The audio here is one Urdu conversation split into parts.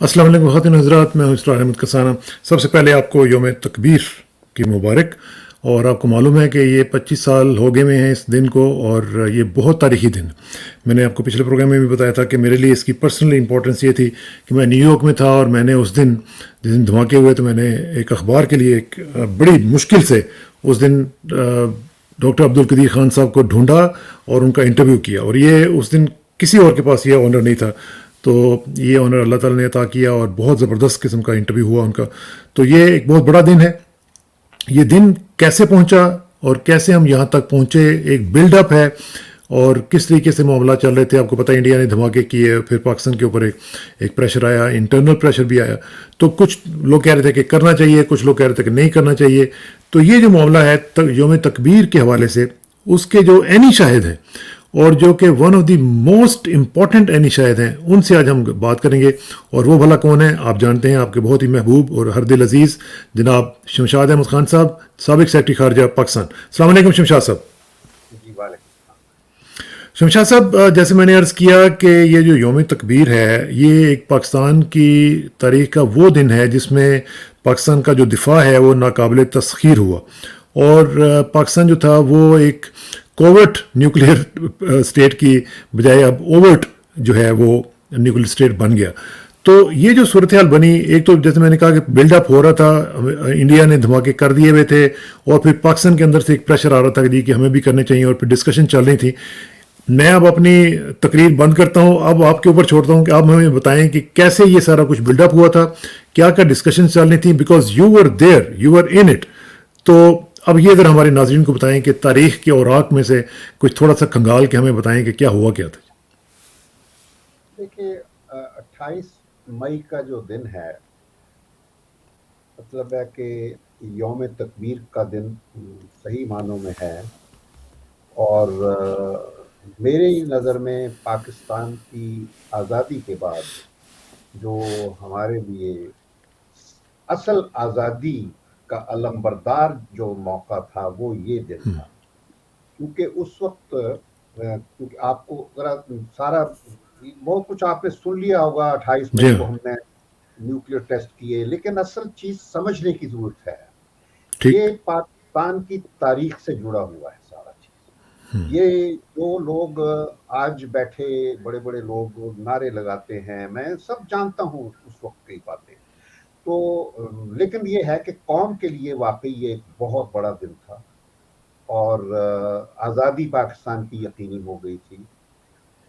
السلام علیکم خواتین حضرات، میں ہوں اسرار احمد کسانہ۔ سب سے پہلے آپ کو یوم تکبیر کی مبارک، اور آپ کو معلوم ہے کہ یہ 25 سال ہو گئے ہیں اس دن کو، اور یہ بہت تاریخی دن۔ میں نے آپ کو پچھلے پروگرام میں بھی بتایا تھا کہ میرے لیے اس کی پرسنل امپورٹنس یہ تھی کہ میں نیو یارک میں تھا، اور میں نے اس دن جس دن دھماکے ہوئے تو میں نے ایک اخبار کے لیے ایک بڑی مشکل سے اس دن ڈاکٹر عبدالقدیر خان صاحب کو ڈھونڈا اور ان کا انٹرویو کیا، اور یہ اس دن کسی اور کے پاس یہ آنر نہیں تھا، تو یہ آنر اللہ تعالیٰ نے عطا کیا، اور بہت زبردست قسم کا انٹرویو ہوا ان کا۔ تو یہ ایک بہت بڑا دن ہے۔ یہ دن کیسے پہنچا اور کیسے ہم یہاں تک پہنچے، ایک بلڈ اپ ہے، اور کس طریقے سے معاملات چل رہے تھے۔ آپ کو پتہ ہے انڈیا نے دھماکے کیے، پھر پاکستان کے اوپر ایک پریشر آیا، انٹرنل پریشر بھی آیا۔ تو کچھ لوگ کہہ رہے تھے کہ کرنا چاہیے، کچھ لوگ کہہ رہے تھے کہ نہیں کرنا چاہیے۔ تو یہ جو معاملہ ہے یوم تکبیر کے حوالے سے، اس کے جو عینی شاہد ہیں، اور جو کہ one of the most important عینی شاہد ہیں، ان سے آج ہم بات کریں گے۔ اور وہ بھلا کون ہیں؟ آپ جانتے ہیں، آپ کے بہت ہی محبوب اور ہر دل عزیز جناب شمشاد احمد خان صاحب، سابق سیکرٹری خارجہ پاکستان۔ السلام علیکم شمشاد صاحب۔ جی وعلیکم۔ شمشاد صاحب، جیسے میں نے عرض کیا کہ یہ جو یوم تکبیر ہے، یہ ایک پاکستان کی تاریخ کا وہ دن ہے جس میں پاکستان کا جو دفاع ہے وہ ناقابل تسخیر ہوا، اور پاکستان جو تھا وہ ایک کوورٹ نیوکلیئر اسٹیٹ کی بجائے اب اوورٹ جو ہے وہ نیوکلیئر اسٹیٹ بن گیا۔ تو یہ جو صورتحال بنی، ایک تو جیسے میں نے کہا کہ بلڈ اپ ہو رہا تھا، انڈیا نے دھماکے کر دیے ہوئے تھے، اور پھر پاکستان کے اندر سے ایک پریشر آ رہا تھا کہ ہمیں بھی کرنے چاہیے، اور پھر ڈسکشن چل رہی تھی۔ میں اب اپنی تقریر بند کرتا ہوں، اب آپ کے اوپر چھوڑتا ہوں کہ آپ ہمیں بتائیں کہ کیسے یہ سارا کچھ بلڈ اپ ہوا تھا، کیا ڈسکشن چل رہی تھی، because you were there, you were in it. تو اب یہ ذرا ہمارے ناظرین کو بتائیں کہ تاریخ کے اوراق میں سے کچھ تھوڑا سا کھنگال کے ہمیں بتائیں کہ کیا ہوا کیا تھا۔ دیکھیے، 28 مئی کا جو دن ہے، مطلب ہے کہ یوم تکبیر کا دن صحیح معنوں میں ہے، اور میری نظر میں پاکستان کی آزادی کے بعد جو ہمارے لیے اصل آزادی کا علمبردار جو موقع تھا وہ یہ دن تھا، کیونکہ اس وقت کیونکہ آپ کو ذرا سارا بہت کچھ آپ نے سن لیا ہوگا، 28 مئی کو ہم نے نیوکلیئر ٹیسٹ کیے، لیکن اصل چیز سمجھنے کی ضرورت ہے۔ یہ پاکستان کی تاریخ سے جڑا ہوا ہے سارا چیز۔ یہ جو لوگ آج بیٹھے بڑے بڑے لوگ نعرے لگاتے ہیں، میں سب جانتا ہوں اس وقت کی باتیں، تو لیکن یہ ہے کہ قوم کے لیے واقعی یہ ایک بہت بڑا دن تھا، اور آزادی پاکستان کی یقینی ہو گئی تھی،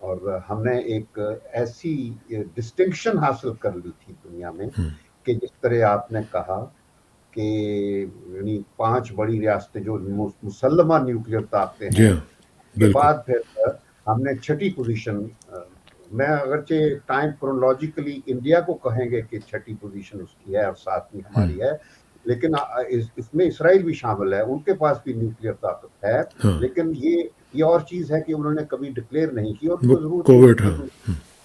اور ہم نے ایک ایسی ڈسٹنکشن حاصل کر لی تھی دنیا میں کہ جس طرح آپ نے کہا کہ یعنی 5 بڑی ریاستیں جو مسلمہ نیوکلیئر طاقتیں ہیں، کے بعد پھر ہم نے 6ٹھی پوزیشن، میں اگرچہ ٹائم کرونالوجیکلی انڈیا کو کہیں گے کہ 6ٹھی پوزیشن اس کی ہے اور 7ویں ہماری ہے، لیکن اس میں اسرائیل بھی شامل ہے، ان کے پاس بھی نیوکلیئر طاقت ہے، لیکن یہ اور چیز ہے کہ انہوں نے کبھی ڈکلیئر نہیں کی، اور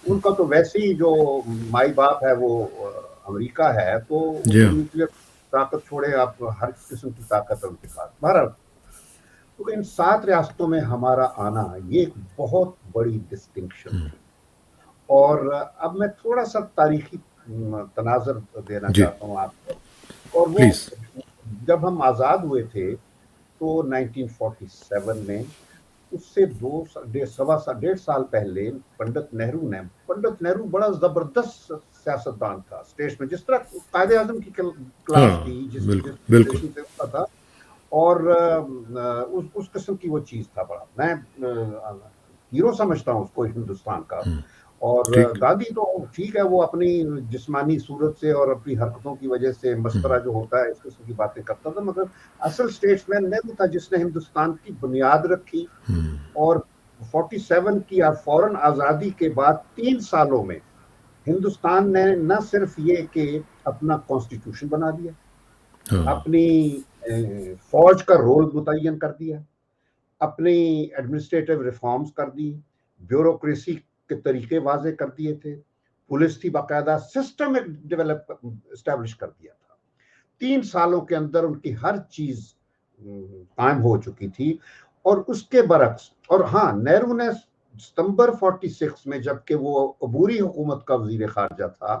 ان کا تو ویسے ہی جو مائی باپ ہے وہ امریکہ ہے، تو نیوکلیئر طاقت چھوڑے آپ ہر قسم کی طاقت ان کے پاس۔ بہرحال تو ان 7 ریاستوں میں ہمارا آنا یہ ایک بہت بڑی ڈسٹنکشن تھی، اور اب میں تھوڑا سا تاریخی تناظر دینا چاہتا ہوں آپ کو، اور وہ جب ہم آزاد ہوئے تھے تو 1947 میں، اس سے 1.5 سال پہلے پنڈت نہرو بڑا زبردست سیاستدان تھا اسٹیٹس میں، جس طرح قائد اعظم کی کلاس تھی، جس سے تھا، اور اس قسم کی وہ چیز تھا، بڑا میں ہیرو سمجھتا ہوں اس کو ہندوستان کا۔ اور گاندھی تو ٹھیک ہے، وہ اپنی جسمانی صورت سے اور اپنی حرکتوں کی وجہ سے مسخرہ جو ہوتا ہے اس قسم کی باتیں کرتا تھا، مگر اصل اسٹیٹس مین نہرو تھا جس نے ہندوستان کی بنیاد رکھی، اور 47 کی فوراً آزادی کے بعد 3 سالوں میں ہندوستان نے نہ صرف یہ کہ اپنا کانسٹیٹیوشن بنا دیا، اپنی فوج کا رول متعین کر دیا، اپنی ایڈمنسٹریٹو ریفارمز کر دی، بیوروکریسی کے طریقے واضح کر دیے تھے، پولیس تھی، باقاعدہ سسٹم اسٹیبلش کر دیا تھا۔ 3 سالوں کے اندر ان کی ہر چیز قائم ہو چکی تھی، اور اس کے برعکس، اور ہاں نہرو نے ستمبر 46 میں جبکہ وہ عبوری حکومت کا وزیر خارجہ تھا،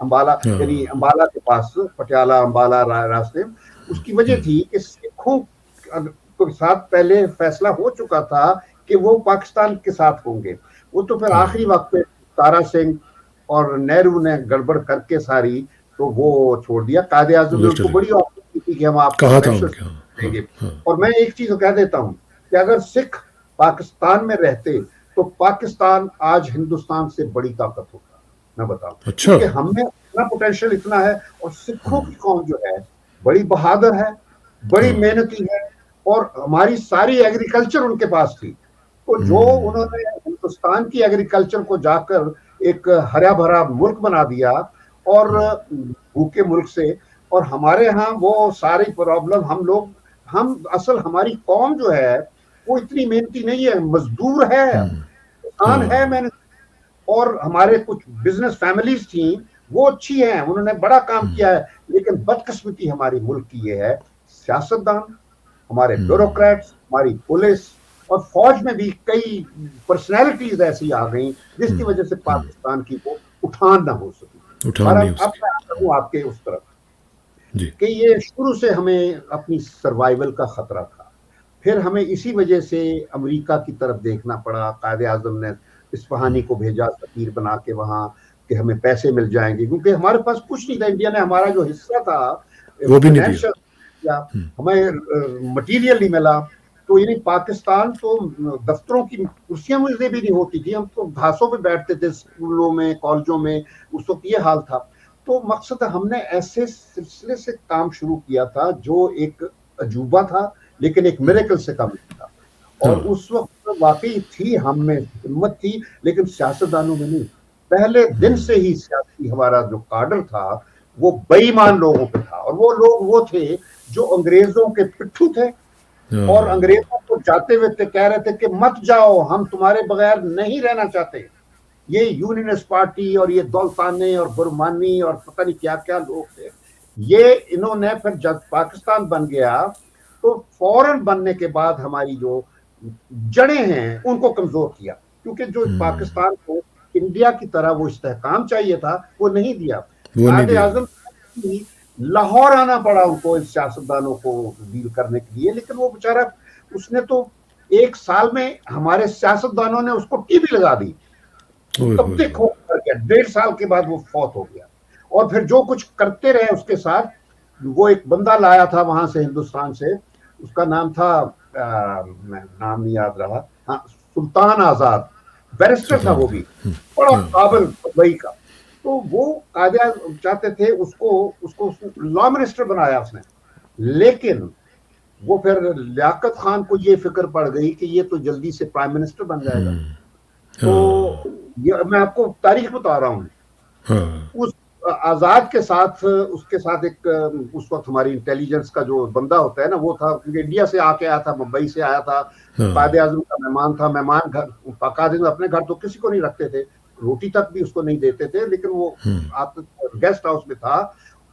امبالہ یعنی ہاں امبالہ کے پاس پٹیالہ امبالہ راستے. اس کی وجہ تھی کہ سکھوں کے ساتھ پہلے فیصلہ ہو چکا تھا کہ وہ پاکستان کے ساتھ ہوں گے. وہ تو پھر آخری وقت پہ تارا سنگھ اور نہرو نے گڑبڑ کر کے ساری تو وہ چھوڑ دیا. قائد اعظم نے ادھر ان کو چلے بڑی آفر کی تھی کہ ہم آپ کو کہا تھا ان پریشر کے. ہاں دیں ہاں گے. ہاں اور میں ایک چیز کہہ دیتا ہوں کہ اگر سکھ پاکستان میں رہتے تو پاکستان آج ہندوستان سے بڑی طاقت ہوتا. میں بتاؤں اچھا. کیونکہ ہم میں اتنا پوٹینشیل اتنا ہے. اور سکھوں کی قوم جو ہے بڑی بہادر ہے, بڑی ہاں محنتی ہے, اور ہماری ساری ایگریکلچر ان کے پاس تھی. تو جو انہوں نے ہندوستان کی ایگریکلچر کو جا کر ایک ہرا بھرا ملک بنا دیا اور بھوکے ملک سے. اور ہمارے ہاں وہ ساری پرابلم ہم اصل ہماری قوم جو ہے وہ اتنی محنتی نہیں ہے, مزدور ہے, کسان ہاں ہے, محنت. اور ہمارے کچھ بزنس فیملیز تھیں وہ اچھی ہیں, انہوں نے بڑا کام کیا ہے. لیکن بدقسمتی ہماری ملک کی یہ ہے, سیاستدان, ہمارے بیوروکریٹس, ہماری پولیس اور فوج میں بھی کئی پرسنالٹیز ایسی آ گئیں جس کی وجہ سے پاکستان کی وہ اٹھان نہ ہو سکی. اٹھان بہرحال نہیں ہو اب سکی. میں آتا ہوں آپ کے اس طرف جی کہ یہ شروع سے ہمیں اپنی سروائیول کا خطرہ تھا. پھر ہمیں اسی وجہ سے امریکہ کی طرف دیکھنا پڑا. قائد اعظم نے اصفہانی کو بھیجا سفیر بنا کے وہاں کہ ہمیں پیسے مل جائیں گے, کیونکہ ہمارے پاس کچھ نہیں تھا. انڈیا نے ہمارا جو حصہ تھا وہ بھی نہیں دیا. فائنینشل ہمیں مٹیریل نہیں ملا. تو یعنی پاکستان تو دفتروں کی کرسیاں مجھے بھی نہیں ہوتی تھی, ہم تو گھاسوں پہ بیٹھتے تھے اسکولوں میں, کالجوں میں. اس وقت یہ حال تھا. تو مقصد ہم نے ایسے سلسلے سے کام شروع کیا تھا جو ایک عجوبہ تھا لیکن ایک میریکل سے کام تھا. اور ہاں اس وقت واقعی تھی ہم میں ہمت تھی لیکن سیاستدانوں میں نہیں. پہلے دن سے ہی سیاسی ہمارا جو کاڈر تھا وہ بے ایمان لوگوں پہ تھا. اور وہ لوگ وہ تھے جو انگریزوں کے پٹھو تھے اور انگریزوں کو جاتے ہوئے کہہ رہے تھے کہ مت جاؤ, ہم تمہارے بغیر نہیں رہنا چاہتے. یہ یونینسٹ پارٹی اور یہ دولتانے اور برمانی اور پتہ نہیں کیا کیا لوگ تھے. یہ انہوں نے پھر جب پاکستان بن گیا تو فوراً بننے کے بعد ہماری جو جڑیں ہیں ان کو کمزور کیا, کیونکہ جو پاکستان کو انڈیا کی طرح وہ استحکام چاہیے تھا وہ نہیں دیا. وہ نہیں قائد دیا. اعظم لاہور آنا پڑا ان کو ان سیاستدانوں کو ڈیل کرنے کے لیے, لیکن وہ بیچارہ اس نے تو ایک سال میں ہمارے سیاستدانوں نے اس کو ٹی بی لگا دی. تب تک ہو کر گیا, 1.5 سال کے بعد وہ فوت ہو گیا. اور پھر جو کچھ کرتے رہے اس کے ساتھ, وہ ایک بندہ لایا تھا وہاں سے ہندوستان سے, اس کا نام تھا نام نہیں یاد رہا, ہاں سلطان آزاد, بیرسٹر تھا سلطان وہ بھی, بڑا ہاں قابل دبئی کا. تو وہ قائد چاہتے تھے اس کو لا منسٹر بنایا اس نے. لیکن وہ پھر لیاقت خان کو یہ فکر پڑ گئی کہ یہ تو جلدی سے پرائم منسٹر بن جائے گا. تو میں آپ کو تاریخ بتا رہا ہوں. اس آزاد کے ساتھ اس کے ساتھ ایک اس وقت ہماری انٹیلیجنس کا جو بندہ ہوتا ہے نا وہ تھا, کیونکہ انڈیا سے آ کے آیا تھا, ممبئی سے آیا تھا, قائد اعظم کا مہمان تھا. مہمان گھر قائد اعظم اپنے گھر تو کسی کو نہیں رکھتے تھے, روٹی تک بھی اس کو نہیں دیتے تھے, لیکن وہ گیسٹ ہاؤس میں تھا.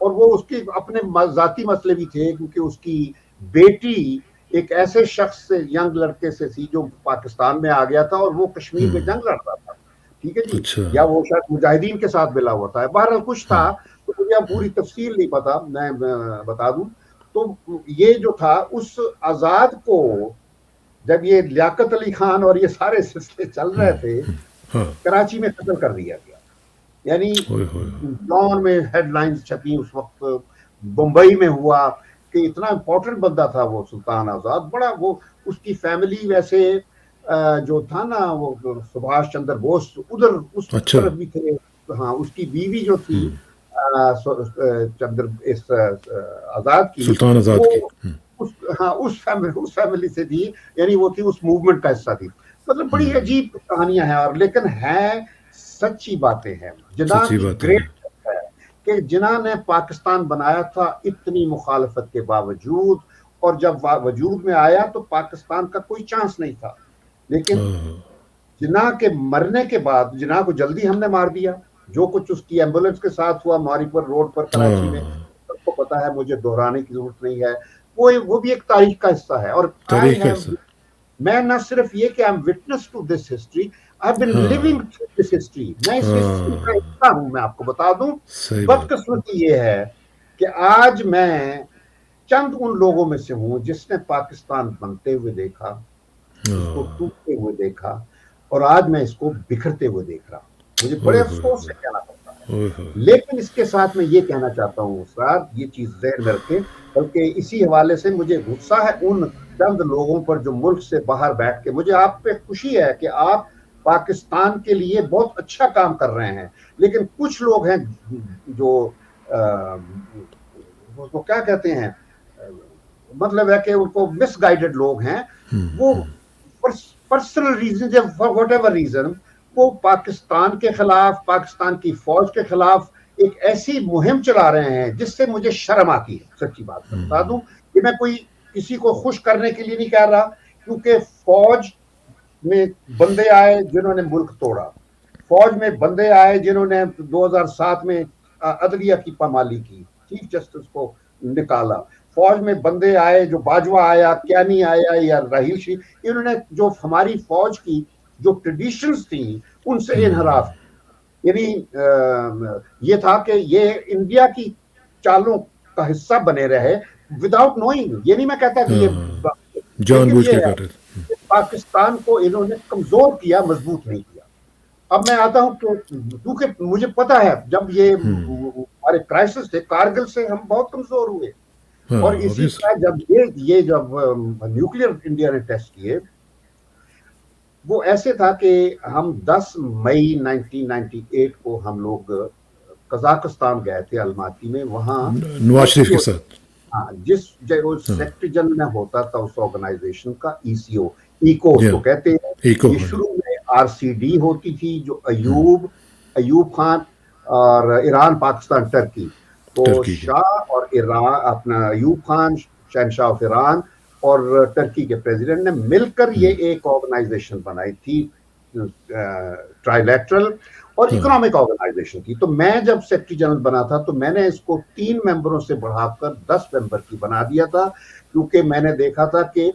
اور وہ اس کی اپنے ذاتی مسئلے بھی تھے, کیونکہ اس کی بیٹی ایک ایسے شخص سے, ینگ لڑکے سے تھی جو پاکستان میں آ گیا تھا اور وہ کشمیر میں جنگ لڑتا تھا. ٹھیک ہے جی, اچھا یا وہ شاید مجاہدین کے ساتھ ملا ہوا تھا. بہرحال کچھ تھا, تو مجھے پوری تفصیل نہیں پتا, میں بتا دوں. تو یہ جو تھا اس آزاد کو جب یہ لیاقت علی خان اور یہ سارے سلسلے چل رہے تھے, کراچی میں قتل کر دیا گیا. یعنی ڈان میں ہیڈ لائنز چھپی اس وقت, بمبئی میں ہوا کہ اتنا امپورٹنٹ بندہ تھا وہ سلطان آزاد, بڑا وہ اس کی فیملی ویسے جو تھا نا وہ سبھاش چندر بوس ادھر اس اچھا طرف بھی تھے. ہاں, اس کی بیوی جو تھی چندر اس آزاد کی, سلطان آزاد وہ کی. اس فیملی سے تھی, یعنی وہ تھی اس موومنٹ کا حصہ تھی. مطلب بڑی عجیب کہانیاں ہیں, اور لیکن ہیں سچی باتیں ہیں. جناح سچی کی بات ہے. گریٹ ہے کہ جناح نے پاکستان بنایا تھا اتنی مخالفت کے باوجود, اور جب وجود میں آیا تو پاکستان کا کوئی چانس نہیں تھا. لیکن جناح کے مرنے کے بعد, جناح کو جلدی ہم نے مار دیا. جو کچھ اس کی ایمبولینس کے ساتھ ہوا ماری پر روڈ پر کراچی میں, سب کو پتا ہے, مجھے دہرانے کی ضرورت نہیں ہے. وہ بھی ایک تاریخ کا حصہ ہے. اور تاریخ کا حصہ. میں نہ صرف یہ کہ I am witness to this history, I have been living through this history. میں اس ہسٹری کا حصہ ہوں. میں آپ کو بتا دوں, صحیح بات. بدقسمتی یہ ہے کہ آج میں چند ان لوگوں میں سے ہوں جس نے پاکستان بنتے ہوئے دیکھا, اس کو ٹوٹتے ہوئے دیکھا, اور آج میں اس کو بکھرتے ہوئے دیکھ رہا ہوں. مجھے بڑے افسوس سے کہنا پڑتا ہے, لیکن اس کے ساتھ میں یہ کہنا چاہتا ہوں اسرار, یہ چیز ذہن میں رکھیں, بلکہ اسی حوالے سے مجھے غصہ ہے ان چند لوگوں پر جو ملک سے باہر بیٹھ کے, مجھے آپ پہ خوشی ہے کہ آپ پاکستان کے لیے بہت اچھا کام کر رہے ہیں, لیکن کچھ لوگ ہیں جو اس کو کیا کہتے ہیں, مطلب ہے کہ ان کو مس گائیڈڈ لوگ ہیں, وہ پرسنل ریزن یا واٹ ایور ریزن وہ پاکستان کے خلاف, پاکستان کی فوج کے خلاف ایک ایسی مہم چلا رہے ہیں جس سے مجھے شرم آتی ہے. سچی بات میں بتا دوں کہ میں کوئی کسی کو خوش کرنے کے لیے نہیں کہہ رہا, کیونکہ فوج میں بندے آئے جنہوں نے ملک توڑا, فوج میں بندے آئے جنہوں نے 2007 میں عدلیہ کی پامالی کی, چیف جسٹس کو نکالا, فوج میں بندے آئے جو باجوہ آیا, کیانی آیا یا راہیل شی, انہوں نے جو ہماری فوج کی جو ٹریڈیشنز تھیں ان سے انحراف, یعنی یہ تھا کہ یہ انڈیا کی چالوں کا حصہ بنے رہے وداؤٹ نوئنگ. یہ نہیں میں کہتا کہ یہ, جان لیکن بوجھ یہ کے ہے کر رہے تھے. کہ پاکستان کو انہوں نے کمزور کیا, مضبوط نہیں کیا. اب میں آتا ہوں کہ کیونکہ مجھے پتا ہے جب یہ ہمارے کرائسس تھے کارگل سے ہم بہت کمزور ہوئے, اور اسی طرح جب یہ جب نیوکلیئر انڈیا نے ٹیسٹ کیے, وہ ایسے تھا کہ ہم 10 مئی 1998 کو ہم لوگ قزاقستان گئے تھے الماتی میں, وہاں نواز شریف کے ساتھ. ہاں, جس سیکٹری جنرل میں ہوتا تھا اس آرگنائزیشن کا ECO, ایکو اس کو کہتے ہیں. یہ شروع میں RCD ہوتی تھی جو ایوب خان اور ایران پاکستان ٹرکی, تو شاہ اور ایران اپنا ایوب خان شہنشاہ آف ایران اور ٹرکی کے پریزیڈنٹ نے مل کر یہ ایک آرگنائزیشن بنائی تھی, ٹرائیلیٹرل اور اکنامک آرگنائزیشن کی. تو میں جب سیکرٹری جنرل بنا تھا تو میں نے اس کو 3 ممبروں سے بڑھا کر 10 ممبر کی بنا دیا تھا, کیونکہ میں نے دیکھا تھا کہ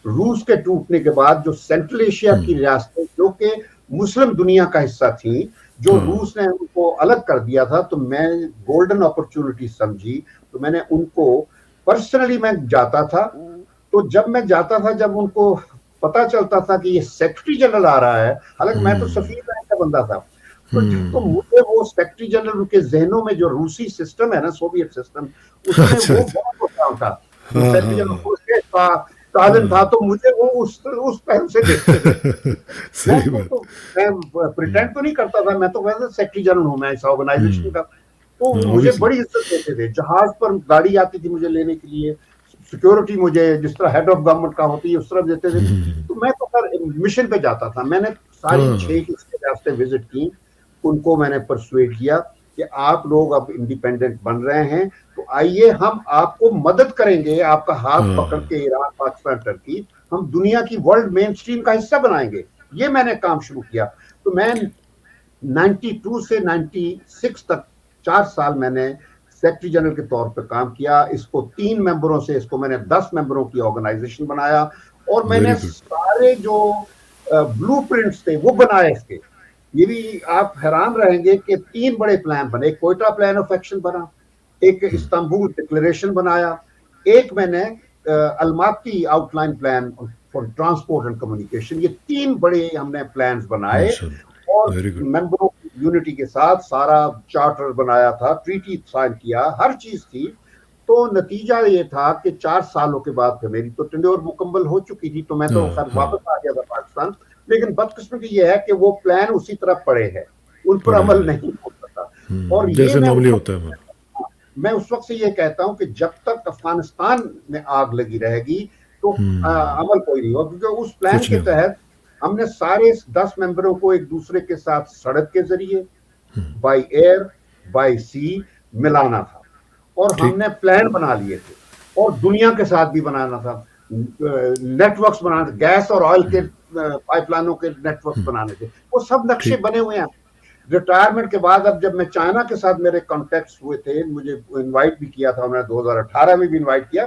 روس کے ٹوٹنے کے بعد جو سینٹرل ایشیا کی ریاستیں جو کہ مسلم دنیا کا حصہ تھیں, جو روس نے ان کو الگ کر دیا تھا, تو میں گولڈن اپرچونٹی سمجھی, تو میں نے ان کو پرسنلی میں جاتا تھا. تو جب میں جاتا تھا, جب ان کو پتا چلتا تھا کہ یہ سیکرٹری جنرل آ رہا ہے, حالانکہ میں تو سفیر رینک کا بندہ تھا, تو مجھے وہ سیکرٹری جنرل ان کے ذہنوں میں جو روسی سسٹم ہے نا, سوویت سسٹم, اس میں وہ بہت ہوتا تھا. سیکرٹری جنرل تعلیم تھا, تو مجھے وہ اس پہلو سے دیکھتے تھے. میں پریٹینڈ تو نہیں کرتا تھا, میں تو ویسے سیکرٹری جنرل ہوں میں اس آرگنائزیشن کا, تو مجھے بڑی عزت دیتے تھے. جہاز پر گاڑی آتی تھی مجھے لینے کے لیے, سیکیورٹی مجھے جس طرح ہیڈ آف گورنمنٹ کا ہوتی ہے اس طرح دیتے تھے. تو میں تو مشن پہ جاتا تھا. میں نے ساری 6 ریاستیں وزٹ کی, ان کو میں نے پرسویٹ کیا کہ آپ لوگ اب انڈیپینڈنٹ بن رہے ہیں, تو آئیے ہم آپ کو مدد کریں گے, آپ کا ہاتھ پکڑ کے ایران پاکستان ٹرکی ہم دنیا کی ورلڈ مین سٹریم کا حصہ بنائیں گے. یہ میں نے کام شروع کیا. تو میں 92 سے 96 تک 4 سال میں نے سیکرٹری جنرل کے طور پہ کام کیا. اس کو 3 ممبروں سے, اس کو میں نے 10 ممبروں کی آرگنائزیشن بنایا, اور میں نے سارے جو بلو پرنٹس تھے وہ بنائے اس کے. یہ بھی آپ حیران رہیں گے کہ 3 بڑے پلان بنے. ایک کوئٹہ پلان آف ایکشن بنا, ایک استنبول ڈکلریشن بنایا, ایک میں نے Almaty outline plan for transport and communication. یہ 3 بڑے ہم نے پلانز بنائے, اور ممبروں کی یونٹی کے ساتھ سارا چارٹر بنایا تھا, ٹریٹی سائن کیا, ہر چیز تھی. تو نتیجہ یہ تھا کہ 4 سالوں کے بعد میری تو ٹینیور مکمل ہو چکی تھی, تو میں تو خیر واپس آ گیا تھا پاکستان. لیکن بدقسمتی یہ ہے کہ وہ پلان اسی طرح پڑے ہیں, ان پر عمل نہیں ہو سکتا. اور یہ میں اس وقت سے یہ کہتا ہوں کہ جب تک افغانستان میں آگ لگی رہے گی تو عمل کوئی نہیں ہو, کیونکہ اس پلان کے تحت ہم نے سارے 10 ممبروں کو ایک دوسرے کے ساتھ سڑک کے ذریعے, بائی ایئر, بائی سی ملانا تھا, اور ہم نے پلان بنا لیے تھے, اور دنیا کے ساتھ بھی بنانا تھا, نیٹ ورکس بنانا تھے, گیس اور آئل کے پائپ لائنوں کے نیٹ ورکس بنانے تھے. وہ سب نقشے بنے ہوئے ہیں. ریٹائرمنٹ کے بعد اب جب میں چائنا کے ساتھ میرے کانٹیکٹس ہوئے تھے, مجھے انوائٹ بھی کیا تھا, میں نے 2018 میں بھی انوائٹ کیا,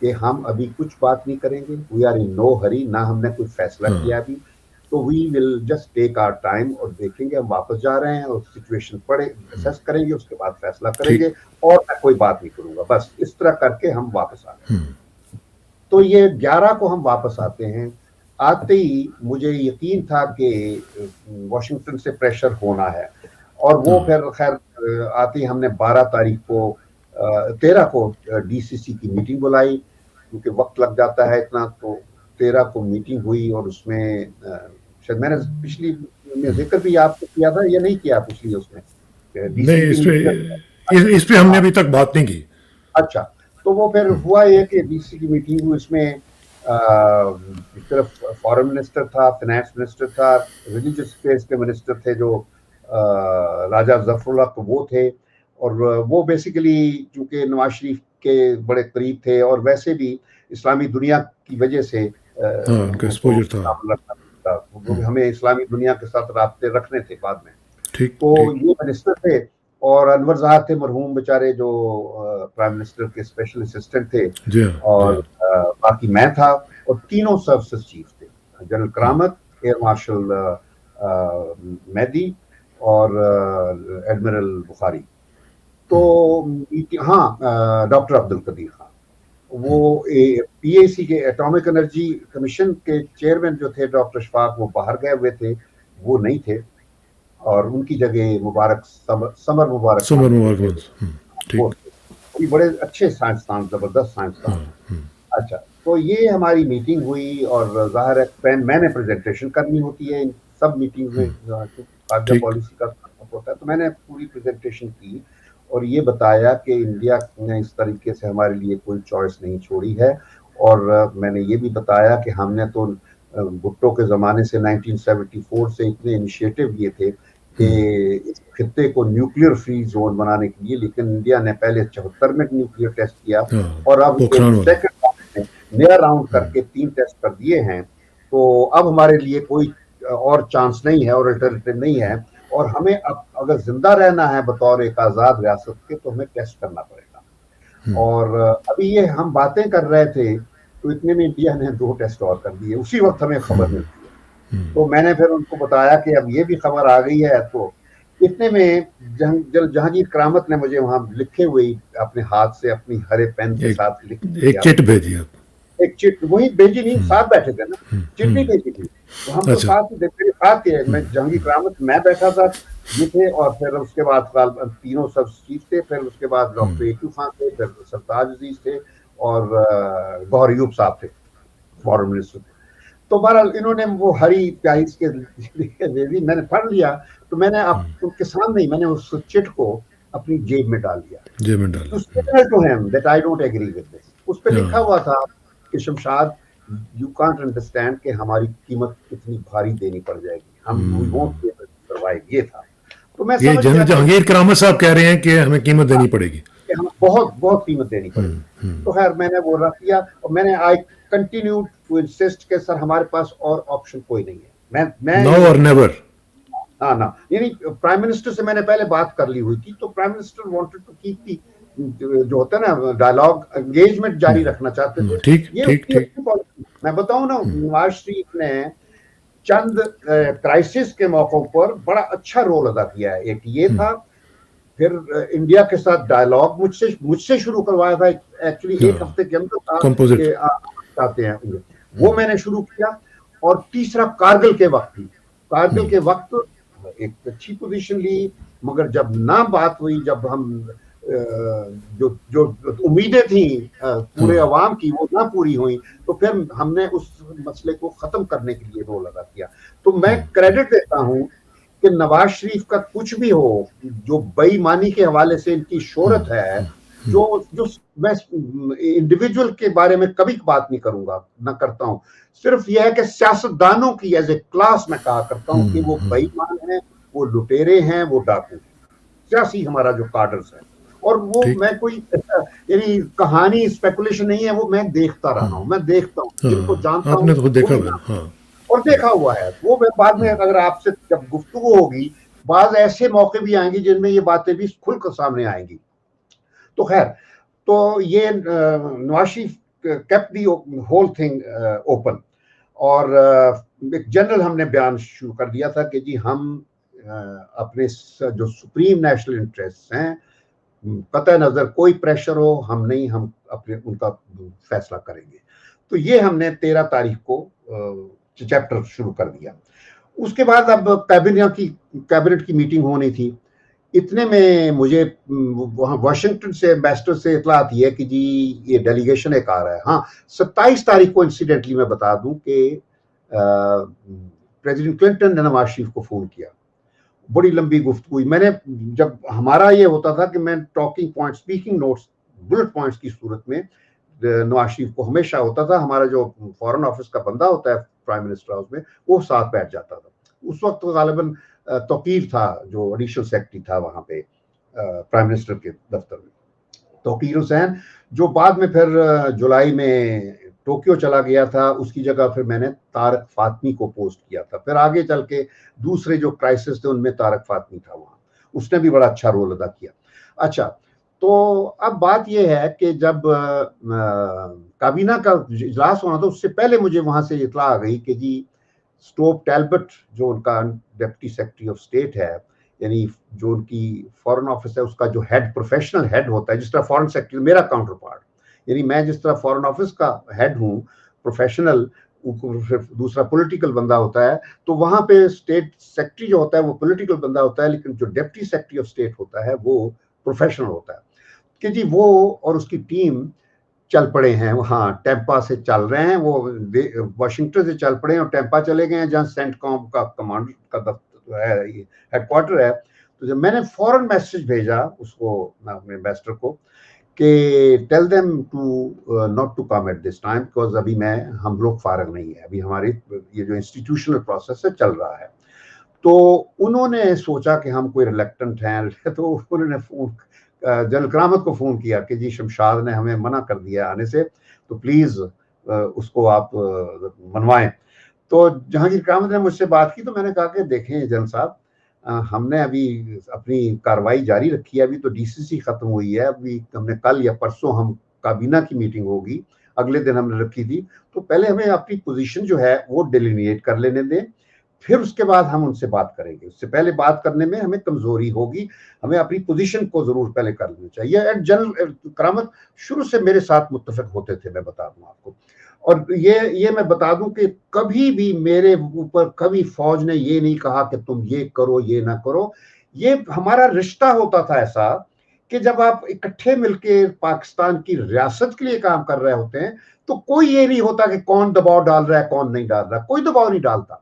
کہ ہم ابھی کچھ بات نہیں کریں گے, وی آر ان نو ہری, نہ ہم نے کوئی فیصلہ کیا ابھی, تو وی will just take our time اور دیکھیں گے ہم واپس جا رہے ہیں اور سچویشن پڑے اسیس کریں گے, اس کے بعد فیصلہ کریں ٹھیک. گے, اور میں کوئی بات نہیں کروں گا, بس اس طرح کر کے ہم واپس آ گئے. تو یہ 11 کو ہم واپس آتے ہیں. آتے ہی مجھے یقین تھا کہ واشنگٹن سے پریشر ہونا ہے, اور وہ پھر خیر آتے ہی ہم نے 12 تاریخ کو 13 کو ڈی سی سی کی میٹنگ بلائی, کیونکہ وقت لگ جاتا ہے اتنا, تو 13 کو میٹنگ ہوئی, اور اس میں شاید میں نے پچھلی میں ذکر بھی آپ کو کیا تھا یا نہیں کیا پچھلی اس میں ڈی سی نہیں, کی میٹنگ. اس پہ ہم نے ابھی تک بات نہیں کی. اچھا, تو وہ پھر ہوا یہ کہ ڈی سی کی میٹنگ ہوئی, اس میں ایک طرف فارن منسٹر تھا, فائنانس منسٹر تھا, ریلیجس افیئرس کے منسٹر تھے جو راجہ ظفر اللہ, تو وہ تھے, اور وہ بیسیکلی چونکہ نواز شریف کے بڑے قریب تھے, اور ویسے بھی اسلامی دنیا کی وجہ سے ان کا ایکسپوجر تھا. ہمیں اسلامی دنیا کے ساتھ رابطے رکھنے تھے بعد میں. ٹھیک. تو یہ منسٹر تھے, اور انور زاہد تھے مرحوم بیچارے جو پرائم منسٹر کے اسپیشل اسسٹنٹ تھے, اور باقی میں تھا, اور تینوں سروسز چیف تھے, جنرل کرامت, ایئر مارشل مہدی, اور ایڈمرل بخاری. تو ہاں ڈاکٹر عبد القدیر خان, وہ پی اے سی کے ایٹامک انرجی کمیشن کے چیئرمین جو تھے ڈاکٹر اشفاق, وہ باہر گئے ہوئے تھے, وہ نہیں تھے, اور ان کی جگہ مبارک سمر مبارک وہ بڑے اچھے سائنسدان, زبردست سائنسدان. اچھا, تو یہ ہماری میٹنگ ہوئی, اور ظاہر ہے میں نے پریزنٹیشن کرنی ہوتی ہے ان سب میٹنگ میں, خارجہ پالیسی کا ہوتا ہے, تو میں نے پوری پریزنٹیشن کی, اور یہ بتایا کہ انڈیا نے اس طریقے سے ہمارے لیے کوئی چوائس نہیں چھوڑی ہے, اور میں نے یہ بھی بتایا کہ ہم نے تو بھٹو کے زمانے سے 1974 سے اتنے انیشیٹو لیے تھے کہ اس خطے کو نیوکلیئر فری زون بنانے کے لیے, لیکن انڈیا نے پہلے 74 میں نیوکلیئر ٹیسٹ کیا, اور اب سیکنڈ راؤنڈ میں نیا راؤنڈ کر کے 3 ٹیسٹ کر دیے ہیں, تو اب ہمارے لیے کوئی اور چانس نہیں ہے, اور الٹرنیٹو نہیں ہے, اور ہمیں اب اگر زندہ رہنا ہے بطور ایک آزاد ریاست کے, تو ہمیں ٹیسٹ کرنا پڑے گا. اور ابھی یہ ہم باتیں کر رہے تھے تو اتنے میں انڈیا نے 2 ٹیسٹ اور کر دیے, اسی وقت ہمیں خبر ملتی ہے. تو میں نے پھر ان کو بتایا کہ اب یہ بھی خبر آ گئی ہے, تو اتنے میں جہانگیر کرامت نے مجھے وہاں لکھے ہوئے اپنے ہاتھ سے اپنی ہرے پین کے ساتھ ایک چٹ بھیجی, ایک چٹ وہی بھیجی, نہیں ساتھ بیٹھے تھے نا, چٹ نہیں بھیجی تھی, تو ہم تو ساتھ تھے, میں جہانگیر کرامت میں بیٹھا تھا, یہ تھے, اور پھر اس کے بعد تینوں سب چیف تھے, پھر اس کے بعد ڈاکٹر ایکو خان تھے, پھر سرتاج عزیز تھے, اور گوہر ایوب صاحب تھے فارن منسٹر. تو بہرحال انہوں نے وہ ہری پیاز کے دے دی, میں نے پڑھ لیا, تو میں نے ان کے سامنے ہی میں نے اس چٹ کو اپنی جیب میں ڈال دیا. اس پہ لکھا ہوا تھا کہ شمشاد یو کانٹ انڈرسٹینڈ کہ ہماری قیمت کتنی بھاری دینی پڑ جائے گی, ہم وی وونٹ سروائیو, یہ تھا. تو میں یہ جہانگیر کرامت صاحب کہہ رہے ہیں کہ ہمیں قیمت دینی پڑے گی, بہت بہت قیمت دینی پڑے گی. تو خیر میں نے وہ رکھ دیا, اور میں نے آئی کنٹینیو ٹو انسسٹ کہ سر ہمارے پاس اور آپشن کوئی نہیں ہے. میں نو اور نیور. ہاں نا, یعنی پرائم منسٹر سے میں نے پہلے بات کر لی ہوئی تھی, تو prime minister wanted to keep the جو ہوتا ہے نا ڈائلاگ, انگیجمنٹ جاری رکھنا چاہتے تھے. ٹھیک. میں بتاؤں نا, نواز شریف نے چند کرائسس کے موقعوں پر بڑا اچھا رول ادا کیا ہے. ایک یہ تھا, پھر انڈیا کے ساتھ ڈائلاگ مجھ سے شروع کروایا تھا, ایکچولی 1 ہفتے کے اندر تھا کہ چاہتے ہیں وہ میں نے شروع کیا. اور تیسرا کارگل کے وقت بھی, کارگل کے وقت ایک اچھی پوزیشن لی, مگر جب نہ بات ہوئی, جب ہم جو امیدیں تھیں پورے عوام کی وہ نہ پوری ہوئی, تو پھر ہم نے اس مسئلے کو ختم کرنے کے لیے رول ادا کیا. تو میں کریڈٹ دیتا ہوں کہ نواز شریف کا کچھ بھی ہو, جو بے ایمانی کے حوالے سے ان کی شہرت ہے, جو میں انڈیویجول کے بارے میں کبھی بات نہیں کروں گا, نہ کرتا ہوں, صرف یہ ہے کہ سیاستدانوں کی ایز اے کلاس میں کہا کرتا ہوں کہ وہ بے ایمان ہیں, وہ لٹیرے ہیں, وہ ڈاکو ہیں, سیاسی ہمارا جو کارڈرز ہے. اور وہ میں کوئی یعنی کہانی اسپیکولیشن نہیں ہے, وہ میں دیکھتا رہا ہوں, میں دیکھتا ہوں, جن کو جانتا ہوں, اور دیکھا ہوا ہے. وہ بعد میں اگر آپ سے جب گفتگو ہوگی, بعض ایسے موقع بھی آئیں گے جن میں یہ باتیں بھی کھل کر سامنے آئیں گی. تو خیر, تو یہ Nawaz Sharif kept the whole thing open. اور ایک جنرل ہم نے بیان شروع کر دیا تھا کہ جی ہم اپنے جو سپریم نیشنل انٹرسٹ ہیں قطع نظر کوئی پریشر ہو ہم نہیں، ہم اپنے ان کا فیصلہ کریں گے. تو یہ ہم نے 13 تاریخ کو چیپٹر شروع کر دیا. اس کے بعد اب کیبنٹ کی میٹنگ ہونی تھی. اتنے میں مجھے وہاں واشنگٹن سے ایمبیسڈر سے اطلاع آتی ہے کہ جی یہ ڈیلیگیشن ایک آ رہا ہے. ہاں 27 تاریخ کو انسیڈنٹلی میں بتا دوں کہ پریزیڈنٹ کلنٹن نے نواز شریف کو فون کیا. بڑی لمبی گفتگو ہوئی. میں نے جب ہمارا یہ ہوتا تھا کہ میں talking point speaking notes bullet points کی صورت میں نواز شریف کو ہمیشہ ہوتا تھا. ہمارا جو فارن آفس کا بندہ ہوتا ہے پرائم منسٹر ہاؤس میں وہ ساتھ بیٹھ جاتا تھا. اس وقت غالباً توقیر تھا جو ایڈیشنل سیکرٹری تھا وہاں پہ پرائم منسٹر کے دفتر میں، توقیر حسین، جو بعد میں پھر جولائی میں ٹوکیو چلا گیا تھا. اس کی جگہ پھر میں نے طارق فاطمی کو پوسٹ کیا تھا. پھر آگے چل کے دوسرے جو کرائسس تھے ان میں طارق فاطمی تھا وہاں، اس نے بھی بڑا اچھا رول ادا کیا. اچھا تو اب بات یہ ہے کہ جب کابینہ کا اجلاس ہونا تھا اس سے پہلے مجھے وہاں سے اطلاع آ گئی کہ جی اسٹوپ ٹیلبٹ جو ان کا ڈپٹی سیکرٹری آف اسٹیٹ ہے، یعنی جو ان کی فارن آفس ہے اس کا جو ہیڈ پروفیشنل ہیڈ ہوتا ہے، جس طرح فارن سیکرٹری میرا کاؤنٹر پارٹ، یعنی میں جس طرح فارن آفس کا ہیڈ ہوں پروفیشنل، دوسرا پولیٹیکل بندہ ہوتا ہے. تو وہاں پہ اسٹیٹ سیکرٹری جو ہوتا ہے وہ پولیٹیکل بندہ ہوتا ہے، لیکن جو ڈپٹی سیکرٹری آف اسٹیٹ ہوتا ہے وہ پروفیشنل ہوتا ہے. کہ جی وہ اور اس کی ٹیم چل پڑے ہیں وہاں، ٹیمپا سے چل رہے ہیں، وہ واشنگٹن سے چل پڑے ہیں اور ٹیمپا چلے گئے ہیں جہاں سینٹ کام کا کمانڈر کا دفتر ہے، ہیڈ کوارٹر ہے. تو جب میں نے فوراً میسج بھیجا اس کو اپنے ایمبیسڈر کو کہ tell them to not to come at this time because ابھی ہم لوگ فارغ نہیں ہے، ابھی ہماری یہ جو انسٹیٹیوشنل پروسیس ہے چل رہا ہے. تو انہوں نے سوچا کہ ہم کوئی ریلیکٹنٹ ہیں تو انہوں نے فون جنرل کرامت کو فون کیا کہ جی شمشاد نے ہمیں منع کر دیا آنے سے، تو پلیز اس کو آپ منوائیں. تو جہانگیر کرامت نے مجھ سے بات کی تو میں نے کہا کہ دیکھیں جنرل صاحب، ہم نے ابھی اپنی کاروائی جاری رکھی ہے، ابھی تو ڈی سی سی ختم ہوئی ہے، ابھی ہم نے کل یا پرسوں ہم کابینہ کی میٹنگ ہوگی، اگلے دن ہم نے رکھی تھی، تو پہلے ہمیں اپنی پوزیشن جو ہے وہ ڈیلینیٹ کر لینے دیں، پھر اس کے بعد ہم ان سے بات کریں گے. اس سے پہلے بات کرنے میں ہمیں کمزوری ہوگی، ہمیں اپنی پوزیشن کو ضرور پہلے کر لینا چاہیے. جنرل کرامت شروع سے میرے ساتھ متفق ہوتے تھے، میں بتا دوں آپ کو. اور یہ میں بتا دوں کہ کبھی بھی میرے اوپر کبھی فوج نے یہ نہیں کہا کہ تم یہ کرو یہ نہ کرو. یہ ہمارا رشتہ ہوتا تھا ایسا کہ جب آپ اکٹھے مل کے پاکستان کی ریاست کے لیے کام کر رہے ہوتے ہیں تو کوئی یہ نہیں ہوتا کہ کون دباؤ ڈال رہا ہے کون نہیں ڈال رہا، کوئی دباؤ نہیں ڈالتا.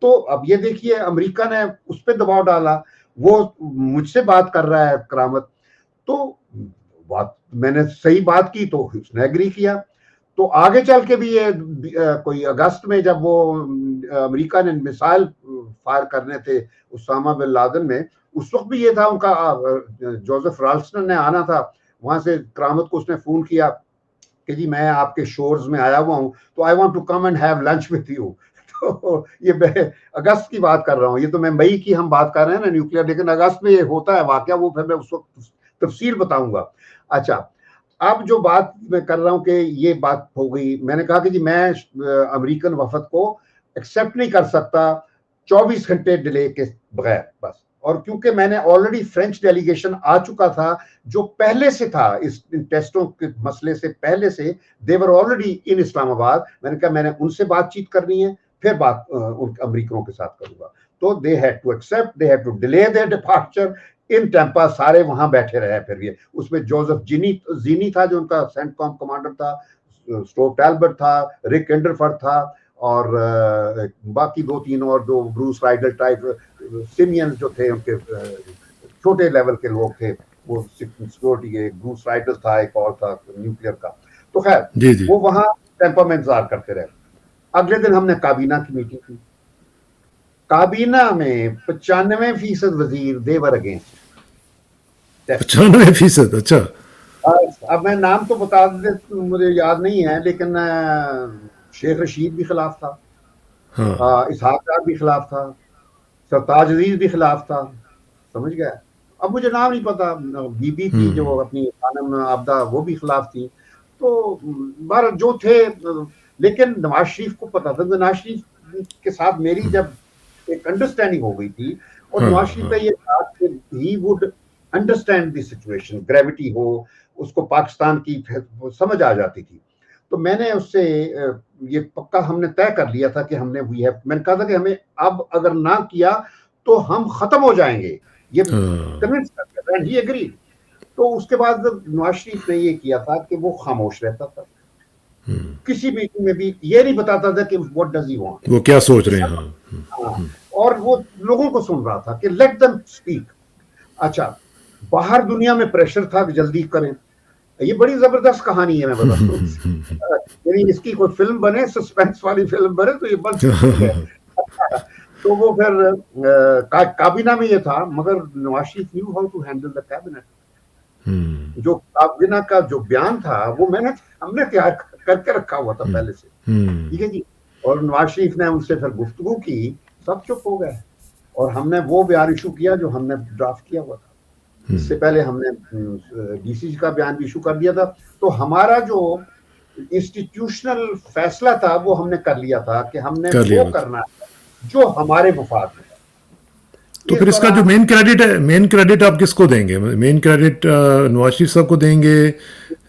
تو اب یہ دیکھیے امریکہ نے اس پہ دباؤ ڈالا، وہ مجھ سے بات کر رہا ہے کرامت، تو بات میں نے صحیح بات کی تو اس نے ایگری کیا. تو آگے چل کے بھی یہ کوئی اگست میں جب وہ امریکہ نے میسائل فائر کرنے تھے اسامہ بن لادن میں، اس وقت بھی یہ تھا ان کا جوزف رالسٹن نے آنا تھا وہاں سے. کرامت کو اس نے فون کیا کہ جی میں آپ کے شورز میں آیا ہوا ہوں تو I want to come and have lunch with you. تو یہ میں اگست کی بات کر رہا ہوں، یہ تو میں مئی کی ہم بات کر رہے ہیں نا نیوکلیئر، لیکن اگست میں یہ ہوتا ہے واقعہ، وہ پھر میں اس وقت تفصیل بتاؤں گا. اچھا اب جو بات میں کر رہا ہوں کہ یہ بات ہو گئی، میں نے کہا کہ جی میں امریکن وفد کو ایکسیپٹ نہیں کر سکتا 24 گھنٹے ڈیلے کے بغیر بس. اور کیونکہ میں نے آلریڈی فرینچ ڈیلیگیشن آ چکا تھا جو پہلے سے تھا اس ٹیسٹوں کے مسئلے سے پہلے سے، دے ور آلریڈی ان اسلام آباد. میں نے کہا میں نے ان سے بات چیت کرنی ہے، پھر بات ان امریکنوں کے ساتھ کروں گا. تو they had to accept, they had to delay their departure in Tampa. سارے وہاں بیٹھے رہے. پھر یہ اس میں جوزف زینی تھا جو ان کا سینٹ کام کمانڈر تھا، اسٹوپ ٹیلبرٹ تھا، رک انڈرفرڈ تھا، اور باقی 2-3 اور جو بروس رائڈل ٹائپ سیمین جو تھے ان کے چھوٹے لیول کے لوگ تھے، وہ سیکورٹی کے بروس رائڈل تھا، ایک اور تھا نیوکلیئر کا. تو خیر وہ وہاں ٹیمپا میں انتظار کرتے رہے. اگلے دن ہم نے کابینہ کی میٹنگ کی. کابینہ میں 95% وزیر دے ور اگینسٹ. 95%؟ اچھا. اب میں نام تو بتا دیں مجھے یاد نہیں ہے، لیکن شیخ رشید بھی خلاف تھا، اسحاق ڈار بھی خلاف تھا، سرتاج عزیز بھی خلاف تھا، سمجھ گئے. اب مجھے نام نہیں پتا، بی بی تھی جو اپنی خانم عابدہ وہ بھی خلاف تھی. تو بہر جو تھے، لیکن نواز شریف کو پتا تھا، نواز شریف کے ساتھ میری جب ایک انڈرسٹینڈنگ ہو گئی تھی، اور ہاں نواز شریف کا یہ تھا کہ he would understand the situation, gravity ہو، اس کو پاکستان کی سمجھ آ جاتی تھی. تو میں نے اس سے یہ پکا ہم نے طے کر لیا تھا کہ ہم نے میں نے کہا تھا کہ ہمیں اب اگر نہ کیا تو ہم ختم ہو جائیں گے، یہ کنونس کر دیا، اینڈ ہی ایگری. تو اس کے بعد نواز شریف نے یہ کیا تھا کہ وہ خاموش رہتا تھا، کسی میٹنگ میں بھی یہ نہیں بتاتا تھا کہ what does he want، وہ کیا سوچ رہے ہیں. ہاں اور وہ لوگوں کو سن رہا تھا کہ لیٹ them speak. اچھا، باہر دنیا میں پریشر تھا کہ جلدی کریں. یہ بڑی زبردست کہانی ہے، میں بتاتا ہوں، یعنی اس کی کوئی فلم بنے، سسپینس والی فلم بنے تو یہ بن سکتی ہے. تو وہ پھر کابینہ میں یہ تھا، مگر Nawaz Sharif knew how to handle the cabinet. جو کابینہ کا جو بیان تھا وہ ہم نے تیار کر کے رکھا ہوا تھا پہلے سے، ٹھیک ہے جی. اور نواز شریف نے ان سے پھر گفتگو کی، سب چپ ہو گئے، اور ہم نے وہ بیان ایشو کیا جو ہم نے ڈرافٹ کیا ہوا تھا. اس سے پہلے ہم نے ڈی سی کا بیان بھی ایشو کر دیا تھا. تو ہمارا جو انسٹیٹیوشنل فیصلہ تھا وہ ہم نے کر لیا تھا کہ ہم نے وہ کرنا ہے جو ہمارے مفاد میں. تو پھر اس کا جو مین کریڈٹ ہے، مین کریڈٹ آپ کس کو دیں گے؟ مین کریڈٹ نواز شریف صاحب کو دیں گے؟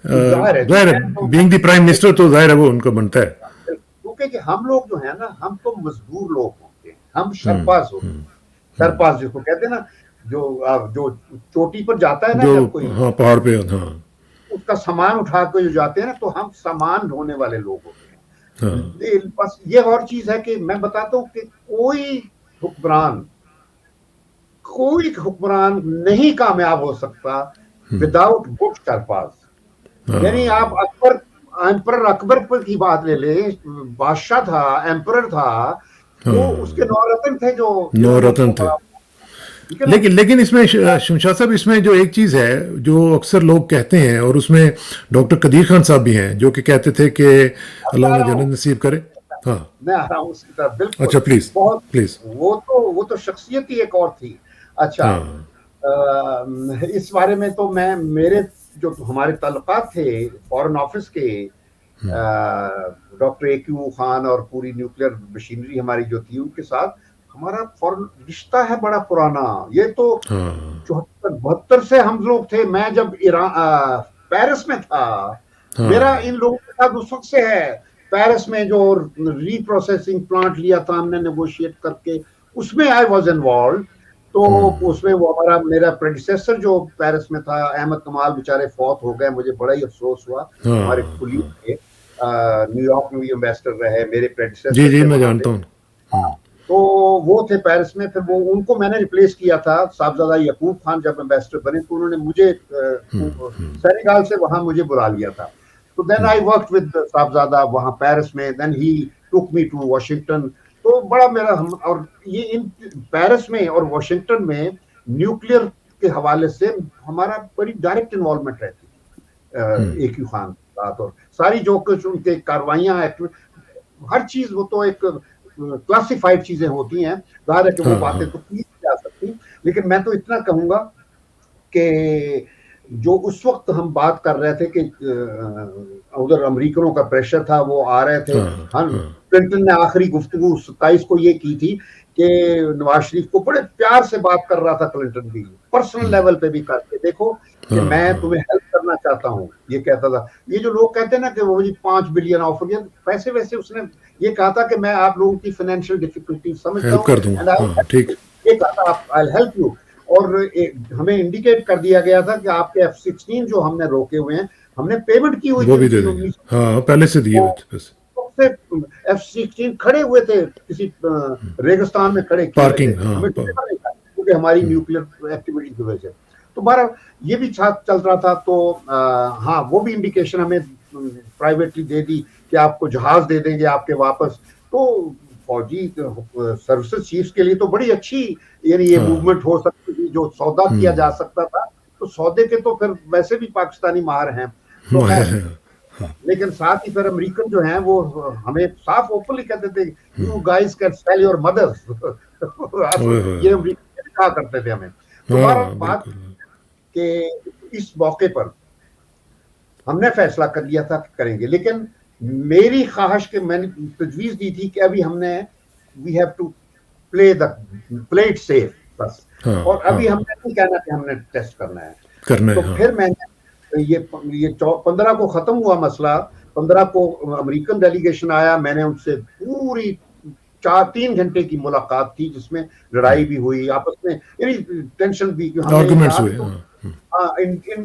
ظاہر ہے بینگ دی پرائم منسٹر تو ظاہر ہے وہ ان کا بنتا ہے، کیونکہ ہم لوگ جو ہیں نا، ہم تو مزدور لوگ ہوتے ہیں، ہم شرپاز ہوتے ہیں. شرپاز جس کو کہتے ہیں نا، جو چوٹی پر جاتا ہے نا جب کوئی، ہاں پہاڑ پہ، ہاں اس کا سامان اٹھا کے جو جاتے ہیں نا، تو ہم سامان ڈھونے والے لوگ ہوتے ہیں. بس یہ اور چیز ہے کہ میں بتاتا ہوں کہ کوئی حکمران نہیں کامیاب ہو سکتا وداؤٹ گڈ شرپاز. یعنی آپ ایمپرر اکبر کی بات لے لیں، بادشاہ تھا، ایمپرر تھا، وہ اس کے 9 رتن تھے جو 9 رتن تھے. لیکن اس میں شمشاد صاحب، اس میں جو ایک چیز ہے جو اکثر لوگ کہتے ہیں، اور اس میں ڈاکٹر قدیر خان صاحب بھی ہیں جو کہ کہتے تھے کہ اللہ انہیں جنت نصیب کرے. ہاں میں آ رہا ہوں اس کی طرف. بالکل. اچھا پلیز پلیز. وہ تو شخصیت ہی ایک اور تھی. اچھا، اس بارے میں تو میرے جو ہمارے تعلقات تھے فورن آفس کے، ڈاکٹر اے کیو خان اور پوری نیوکلیئر مشینری ہماری جو تھی، ان کے ساتھ ہمارا فورن رشتہ ہے بڑا پرانا. یہ تو 74-72 سے ہم لوگ تھے. میں جب پیرس میں تھا، میرا ان لوگوں کے ساتھ اس وقت سے ہے. پیرس میں جو ری پروسیسنگ پلانٹ لیا تھا ہم نے نیگوشیٹ کر کے، اس میں آئی واز انوالوڈ. تو اس میں وہ میرا پریڈیسیسر جو پیرس میں تھا، احمد کمال، بیچارے فوت ہو گئے، مجھے بڑا ہی افسوس ہوا. ہمارے کلیگ تھے، نیو یارک میں بھی ایمبیسڈر رہے میرے پریڈیسیسر. جی میں جانتا ہوں. تو وہ تھے پیرس میں. پھر وہ ان کو میں نے ریپلیس کیا تھا. صاحبزادہ یعقوب خان جب ایمبیسڈر بنے تو انہوں نے مجھے سینیگال سے وہاں مجھے بلا لیا تھا. تو دین آئی ورکڈ ود صاحبزادہ وہاں پیرس میں. دین ہی ٹوک می ٹو واشنگٹن. تو بڑا میرا اور یہ ان پیرس میں اور واشنگٹن میں نیوکلیئر کے حوالے سے ہمارا بڑی ڈائریکٹ انوالومنٹ رہتی تھی اے کیو خان کے ساتھ. اور ساری جو کچھ ان کے کاروائیاں، ہر چیز، وہ تو ایک کلاسیفائڈ چیزیں ہوتی ہیں، ظاہر ہے کہ وہ باتیں تو کی جا سکتی. لیکن میں تو اتنا کہوں گا کہ جو اس وقت ہم بات کر رہے تھے کہ ادھر امریکنوں کا پریشر تھا، وہ آ رہے تھے. کلنٹن نے آخری گفتگو 27 کو یہ کی تھی کہ نواز شریف کو بڑے پیار سے بات کر رہا تھا کلنٹن بھی، پرسنل لیول پہ بھی کر کے دیکھو کہ میں تمہیں ہیلپ کرنا چاہتا ہوں. یہ کہتا تھا. یہ جو لوگ کہتے ہیں نا کہ وہ 5 بلین آفر کیا، پیسے ویسے اس نے یہ کہا تھا کہ میں آپ لوگوں کی فائنینشیل ڈیفیکلٹی سمجھتا ہوں، یہ کہا تھا I'll help you. اور ہمیں انڈیکیٹ کر دیا گیا تھا کہ آپ کے F-16 جو ہم نے روکے ہوئے ہیں، ہم نے پیمنٹ کی ہوئی وہ بھی دے دیں گے. ہاں پہلے سے دیے ہوئے تھے. F-16 کھڑے ہوئے تھے کسی ریگستان میں، کھڑے کیونکہ ہماری نیوکلیئر ایکٹیویٹی کی وجہ سے. تو بہرحال یہ بھی ساتھ چل رہا تھا. تو ہاں، وہ بھی انڈیکیشن ہمیں پرائیویٹلی دے دی کہ آپ کو جہاز دے دیں گے آپ کے واپس. تو فوجی سروسز چیفز کے لیے تو بڑی اچھی، یعنی یہ موومنٹ ہو سکتی تھی. جو سودا کیا جا سکتا تھا، تو سودے کے تو پھر ویسے بھی پاکستانی ماہر ہیں. تو لیکن ساتھ ہی پھر امریکن جو ہیں وہ ہمیں صاف اوپنلی کہتے تھے you guys can sell your mothers. یہ امریکن کہا کرتے تھے ہمیں. تو بات کہ اس موقع پر ہم نے فیصلہ کر لیا تھا کہ کریں گے، لیکن میری خواہش کہ میں نے تجویز دی تھی کہ ابھی ہم نے we have to play it safe بس، ہاں اور ہاں ابھی ہم نے نہیں کہنا کہ ہم نے ٹیسٹ کرنا ہے. کرنا ہے تو ہاں پھر میں نے یہ 15 کو ختم ہوا مسئلہ، 15 کو امریکن ڈیلیگیشن آیا، میں نے ان سے پوری 3 گھنٹے کی ملاقات تھی، جس میں لڑائی بھی ہوئی آپس میں، یعنی ٹینشن بھی، ہم نے یہ آرگومنٹس کہا ہوئے کہ ہاں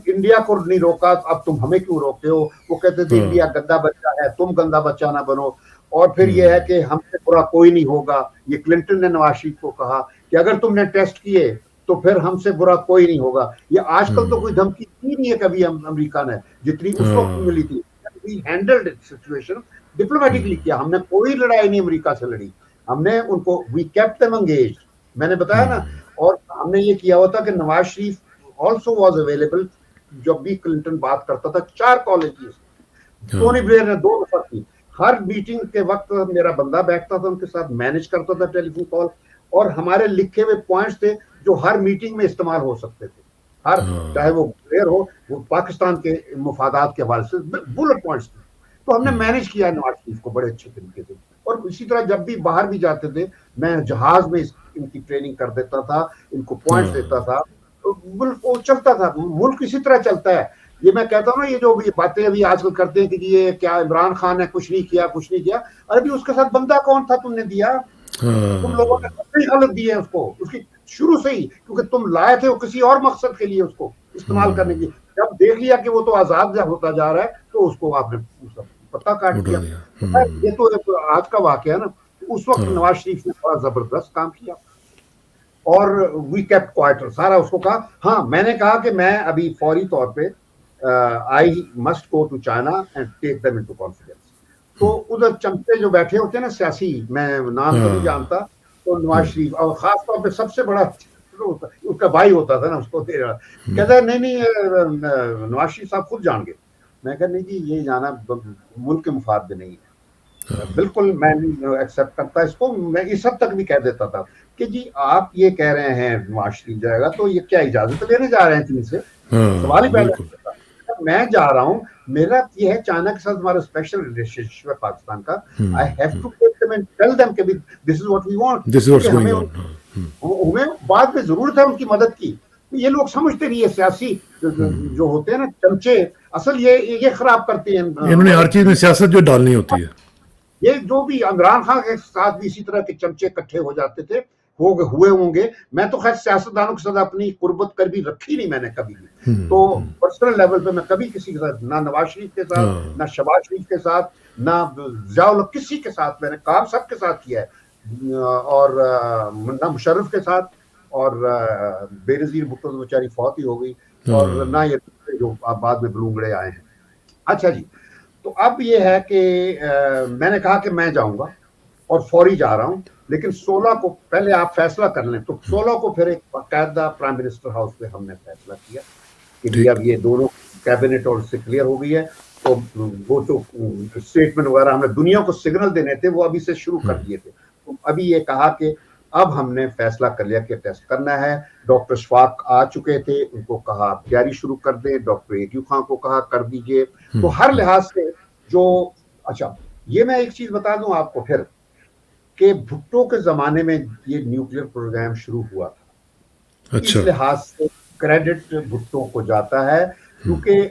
انڈیا کو نہیں روکا، اب تم ہمیں کیوں روکتے ہو؟ وہ کہتے تھے ہاں انڈیا گندا بچہ ہے، تم گندا بچہ نہ بنو. اور پھر یہ ہے کہ ہم سے برا کوئی نہیں ہوگا. یہ کلنٹن نے نواز شریف کو کہا کہ اگر تم نے ٹیسٹ کیے تو پھر ہم سے برا کوئی نہیں ہوگا. یہ آج کل تو کوئی دھمکی دی نہیں ہے کبھی امریکہ نے جتنی اس وقت ملی تھی. وی ہینڈلڈ سچویشن ڈپلومیٹکلی کیا، ہم نے کوئی لڑائی نہیں امریکہ سے لڑی، ہم نے ان کو وی کیپٹ دیم انگیجڈ، میں نے بتایا نا. اور ہم نے یہ کیا ہوا تھا کہ Nawaz Sharif also was available, جب بھی کلنٹن بات کرتا تھا 4 کالیں کی اس نے، ٹونی بلیئر نے 2 دفعہ کی. ہر میٹنگ کے وقت میرا بندہ بیٹھتا تھا ان کے ساتھ، مینج کرتا تھا ٹیلی فون کال، اور ہمارے لکھے ہوئے پوائنٹس تھے جو ہر میٹنگ میں استعمال ہو سکتے تھے، ہر چاہے وہ پلیئر ہو، وہ پاکستان کے مفادات کے حوالے سے بلٹ پوائنٹس تھے. تو ہم نے مینج کیا نواز شریف کو بڑے اچھے طریقے سے. اور اسی طرح جب بھی باہر بھی جاتے تھے، میں جہاز میں ان کی ٹریننگ کر دیتا تھا، ان کو پوائنٹس دیتا تھا، ملک وہ چلتا تھا. ملک اسی طرح چلتا ہے. یہ میں کہتا ہوں نا، یہ جو باتیں ابھی آج کل کرتے ہیں کہ یہ کیا عمران خان نے کچھ نہیں کیا کچھ نہیں کیا، ارے بھی اس کے ساتھ بندہ کون تھا تم نے دیا؟ تم لوگوں نے کتنی غلط دی ہے اس کو، اس کی شروع سے ہی، کیونکہ تم لائے تھے وہ کسی اور مقصد کے لیے اس کو استعمال کرنے کی. جب دیکھ لیا کہ وہ تو آزاد ہوتا جا رہا ہے تو اس کو آپ نے پتہ کاٹ دیا. یہ تو آج کا واقعہ ہے نا. اس وقت نواز شریف نے بڑا زبردست کام کیا، اور وی کیپٹ کوائٹر سارا اس کو کہا. ہاں میں نے کہا کہ میں ابھی فوری طور پہ I must go to China and take them into confidence. تو ادھر چمچے جو بیٹھے ہوتے ہیں نا سیاسی، میں نام تو نہیں جانتا، تو نواز شریف، اور خاص طور پہ سب سے بڑا اس کا بھائی ہوتا تھا نا، اس کو کہتا ہے نہیں نواز شریف صاحب خود جان گے. میں کہا نہیں جی یہ جانا ملک کے مفاد میں نہیں ہے. بالکل میں نہیں ایکسیپٹ کرتا اس کو. میں اس حد تک بھی کہہ دیتا تھا کہ جی آپ یہ کہہ رہے ہیں نواز شریف جائے گا تو یہ کیا اجازت لینے جا رہے ہیں چین سے؟ سوال ہی پیدا کرتا. میں جا رہا ہوں، میرا یہ ہے چائنا کے ساتھ ہمارا اسپیشل ریلیشن شپ ہے پاکستان کا. I have to take them and tell them کہ this is what we want, کیونکہ ہمیں بعد میں ضرورت ہے ان کی مدد کی. یہ لوگ سمجھتے نہیں ہے، سیاسی جو ہوتے ہیں نا چمچے، اصل یہ خراب کرتے ہیں. انہوں نے ہر چیز میں سیاست جو ڈالنی ہوتی ہے. یہ جو بھی عمران خان کے ساتھ بھی اسی طرح کے چمچے اکٹھے ہو جاتے تھے، ہوئے ہوں گے. میں تو خیر سیاستدانوں کے ساتھ اپنی قربت کر بھی رکھی نہیں میں نے کبھی بھی. تو پرسنل لیول پہ میں کبھی کسی کے ساتھ، نہ نواز شریف کے ساتھ، نہ شہباز شریف کے ساتھ، نہ ضیاء الحق، کسی کے ساتھ میں نے کام سب کے ساتھ کیا ہے، اور نہ مشرف کے ساتھ، اور بے نظیر بھٹو تو بیچاری فوت ہی ہو گئی، اور نہ یہ جو بعد میں بلونگڑے آئے ہیں. اچھا جی، تو اب یہ ہے کہ میں نے کہا کہ میں جاؤں گا اور فوری جا رہا ہوں، لیکن 16 کو پہلے آپ فیصلہ کر لیں. تو 16 کو پھر ایک باقاعدہ پرائم منسٹر ہاؤس پہ ہم نے فیصلہ کیا کہ اب یہ دونوں کیبنٹ اور سے کلیئر ہو گئی ہے. تو وہ جو اسٹیٹمنٹ وغیرہ ہم نے دنیا کو سگنل دینے تھے وہ ابھی سے شروع کر دیے تھے. تو ابھی یہ کہا کہ اب ہم نے فیصلہ کر لیا کہ ٹیسٹ کرنا ہے. ڈاکٹر شفاق آ چکے تھے، ان کو کہا آپ تیاری شروع کر دیں. ڈاکٹر ایکیو خان کو کہا کر دیجئے. تو ہر لحاظ سے جو اچھا، یہ میں ایک چیز بتا دوں آپ کو پھر کہ بھٹو کے زمانے میں یہ نیوکلیر پروگرام شروع ہوا تھا. اس لحاظ سے کریڈٹ بھٹو کو جاتا ہے، کیونکہ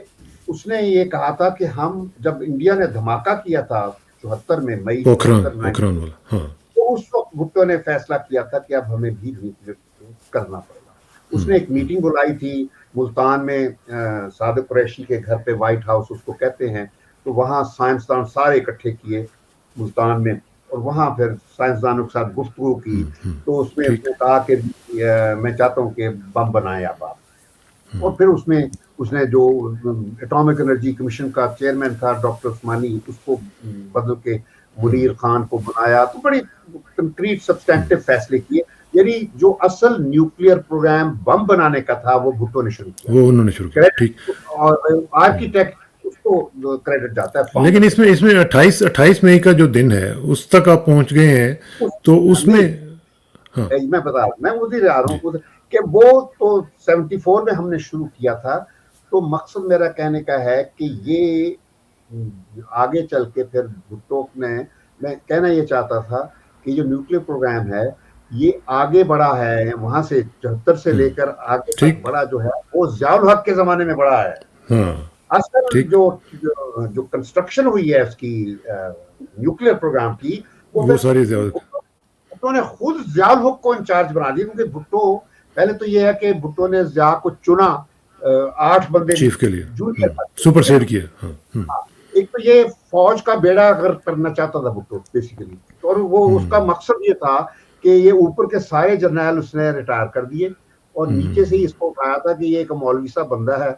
اس نے یہ کہا تھا کہ ہم جب انڈیا نے دھماکہ کیا تھا 74 میں مئی 74 تو اس وقت بھٹو نے فیصلہ کیا تھا کہ اب ہمیں بھی نیوکلیر کرنا پڑے گا. اس نے ایک میٹنگ بلائی تھی ملتان میں، صادق قریشی کے گھر پہ، وائٹ ہاؤس اس کو کہتے ہیں. تو وہاں سائنسدان سارے اکٹھے کیے ملتان میں، اور وہاں پھر سائنسدانوں کے ساتھ گفتگو کی. تو اس میں کہا کہ میں چاہتا ہوں کہ بم بنائیں آپ. اور پھر اس نے جو اٹامک انرجی کمیشن کا چیئرمین تھا ڈاکٹر عثمانی، اس کو بدل کے منیر خان کو بنایا. تو بڑی کنکریٹ سبسٹینٹیو فیصلے کیے. یعنی جو اصل نیوکلیر پروگرام بم بنانے کا تھا وہ بھٹو نے شروع کیا، وہ انہوں نے شروع کیا. ٹھیک، اور آرکیٹیکٹ اس کو کریڈٹ جاتا ہے. لیکن اس میں 28 مئی کا جو دن ہے اس تک آپ پہنچ گئے ہیں، تو اس میں میں بتا رہا ہوں، میں ادھر آ رہا ہوں کہ وہ تو 74 میں ہم نے شروع کیا تھا. تو مقصد میرا کہنے کا ہے کہ یہ آگے چل کے پھر بھٹو نے، میں کہنا یہ چاہتا تھا کہ جو نیوکلیر پروگرام ہے یہ آگے بڑھا ہے، وہاں سے 74 سے لے کر آگے تک ٹھیک. بڑا جو ہے وہ ضیاء الحق کے زمانے میں بڑا ہے. ہاں اصل ٹھیک. جو کنسٹرکشن ہوئی ہے اس کی نیوکلیر پروگرام کی، وہ وہ پھر ساری زیادہ. بھٹو نے خود ضیاء الحق کو انچارج بنا دیا. کیونکہ بھٹو پہلے تو یہ ہے کہ بھٹو نے ضیاء کو چنا، 8 بندے چیف کے لیے جونیئر سپر تھے نا. سیڈ کیا. ہاں. ایک تو یہ فوج کا بیڑا اگر کرنا چاہتا تھا بھٹو بیسیکلی، اور وہ اس کا مقصد یہ تھا کہ یہ اوپر کے سارے جرنیل اس نے ریٹائر کر دیے اور نیچے سے ہی اس کو اٹھایا تھا کہ یہ ایک مولوی سا بندہ ہے،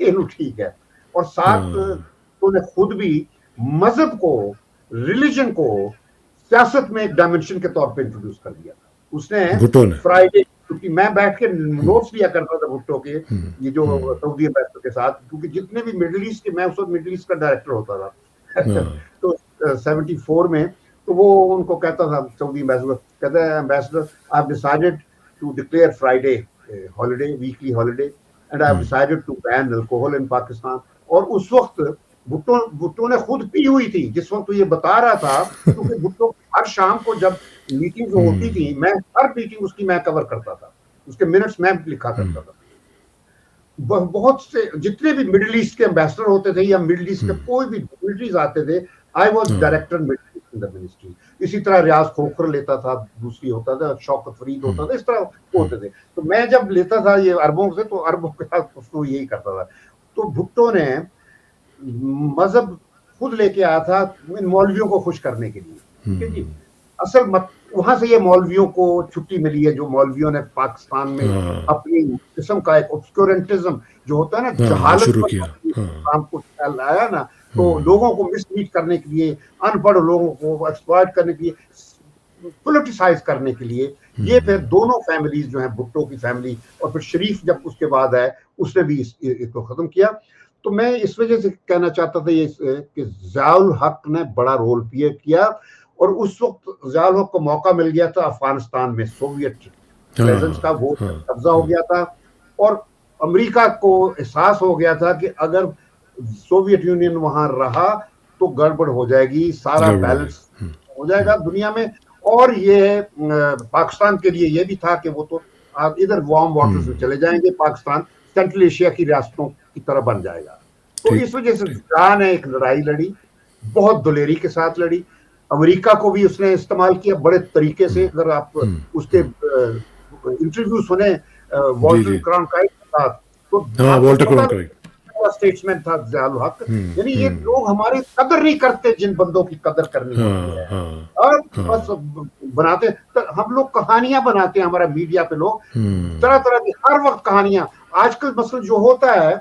یہ نو ٹھیک ہے. اور ساتھ تو نے خود بھی مذہب کو، ریلیجن کو سیاست میں ایک ڈائمنشن کے طور پہ انٹروڈیوس کر دیا تھا اس نے. بھٹو نے. فرائیڈے، کیونکہ میں بیٹھ کے نوٹس لیا کرتا تھا بھٹو کے، یہ جو سعودی امبیسڈر کے ساتھ، کیونکہ جتنے بھی مڈل ایسٹ کے، میں اس وقت مڈل ایسٹ کا ڈائریکٹر ہوتا تھا تو 74 میں، تو وہ ان کو کہتا تھا سعودی امبیسڈر، کہتا ہے ambassador I have decided to declare Friday holiday, weekly holiday, and I have decided to ban alcohol in Pakistan. اور اس وقت بھٹو نے خود پی ہوئی تھی جس وقت یہ بتا رہا تھا، کیونکہ بھٹو ہر شام کو جب میٹنگ ہوتی تھی، میں ہر میٹنگ اس کی میں کور کرتا تھا، اس کے منٹس میں لکھا کرتا تھا. بہت سے جتنے بھی مڈل ایسٹ کے امبیسڈر ہوتے تھے یا مڈل ایسٹ کے کوئی بھی ڈگنیٹریز آتے تھے، I was director Middle East in the ministry. اسی طرح ریاض کھوکھر لیتا تھا، دوسری ہوتا تھا شوکت فرید ہوتا تھا، اس طرح ہوتے تھے. تو میں جب لیتا تھا یہ عربوں سے، تو عربوں کے ساتھ اس کو یہی کرتا تھا. تو بھٹو نے مذہب خود لے کے آیا تھا ان مولویوں کو خوش کرنے کے لیے. ٹھیک ہے جی. اصل وہاں سے یہ مولویوں کو چھٹی ملی ہے، جو مولویوں نے پاکستان میں اپنی قسم کا ایک obscurantism جو ہوتا ہے نا، جہالت شروع پر کیا. کام کو لایا نا، تو لوگوں کو مس لیڈ کرنے کے لیے، ان پڑھ لوگوں کو ایکسپلائٹ کرنے کے لیے، پولیٹیسائز کرنے کے لیے. یہ پھر دونوں فیملیز جو ہیں، بھٹو کی فیملی اور پھر شریف جب اس کے بعد ہے، اس نے بھی اس کو ختم کیا. تو میں اس وجہ سے کہنا چاہتا تھا یہ کہ ضیاء الحق نے بڑا رول پلے کیا. اور اس وقت ضیاء الحق کو موقع مل گیا تھا افغانستان میں سوویت پریزنس کا، وہ قبضہ ہو گیا تھا، اور امریکہ کو احساس ہو گیا تھا کہ اگر سوویت یونین وہاں رہا تو گڑبڑ ہو جائے گی، سارا بیلنس ہو جائے گا دنیا میں. اور یہ پاکستان کے لیے یہ بھی تھا کہ وہ تو ادھر وارم واٹرز میں چلے جائیں گے، پاکستان سینٹرل ایشیا کی ریاستوں کی طرح بن جائے گا. تو اس وجہ سے ضیاء نے ایک لڑائی لڑی، بہت دلیری کے ساتھ لڑی. امریکہ کو بھی اس نے استعمال کیا بڑے طریقے سے. اگر آپ اس کے انٹرویو سنیں والٹر کرانکائٹ کے ساتھ، تو آپ کو پتا اسٹیٹسمین تھا ضیاء الحق. یعنی یہ لوگ ہماری قدر نہیں کرتے جن بندوں کی قدر کرنی ہوتی ہے، اور بس بناتے. ہم لوگ کہانیاں بناتے ہیں، ہمارا میڈیا پہ لوگ طرح طرح کی ہر وقت کہانیاں. آج کل مسئلہ جو ہوتا ہے،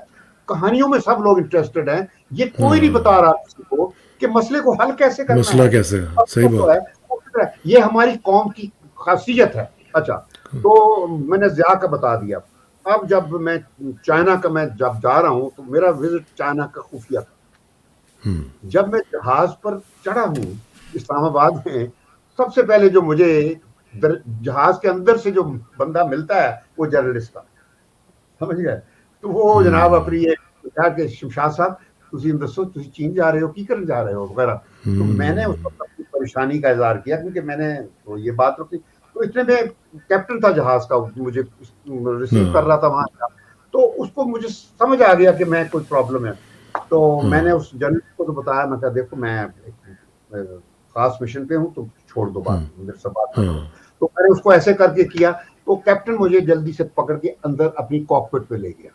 کہانیوں میں سب لوگ انٹرسٹڈ ہیں، یہ کوئی نہیں بتا رہا کسی کو کہ مسئلے کو حل کیسے کرنا مسئلہ ہے. کیسے. صحیح بات. یہ ہماری قوم کی خاصیت ہے. اچھا، تو میں نے ضیاء کا بتا دیا. اب جب میں چائنا کا میں جب جا رہا ہوں، تو میرا وزٹ چائنا کا خفیہ تھا. جب میں جہاز پر چڑھا ہوں اسلام آباد میں، سب سے پہلے جو مجھے جہاز کے اندر سے جو بندہ ملتا ہے وہ جرنلسٹ تھا، سمجھ گئے. تو وہ جناب اپنی کہا کہ شمشاد صاحب تسی دسو تسی چین جا رہے ہو، کی کرن جا رہے ہو وغیرہ. تو میں نے اس وقت اپنی پریشانی کا اظہار کیا، کیونکہ میں نے تو یہ بات رکھی. تو اتنے میں کیپٹن تھا جہاز کا، مجھے ریسیو کر رہا تھا وہاں کا. تو اس کو مجھے سمجھ آ گیا کہ میں کوئی پرابلم ہے. تو میں نے اس جرنلسٹ کو تو بتایا، میں کہا دیکھو میں خاص مشن پہ ہوں، تو چھوڑ دو بات، میرے سے بات کرو. تو میں نے اس کو ایسے کر کے کیا، تو کیپٹن مجھے جلدی سے پکڑ کے اندر اپنی کاکپٹ پہ لے گیا.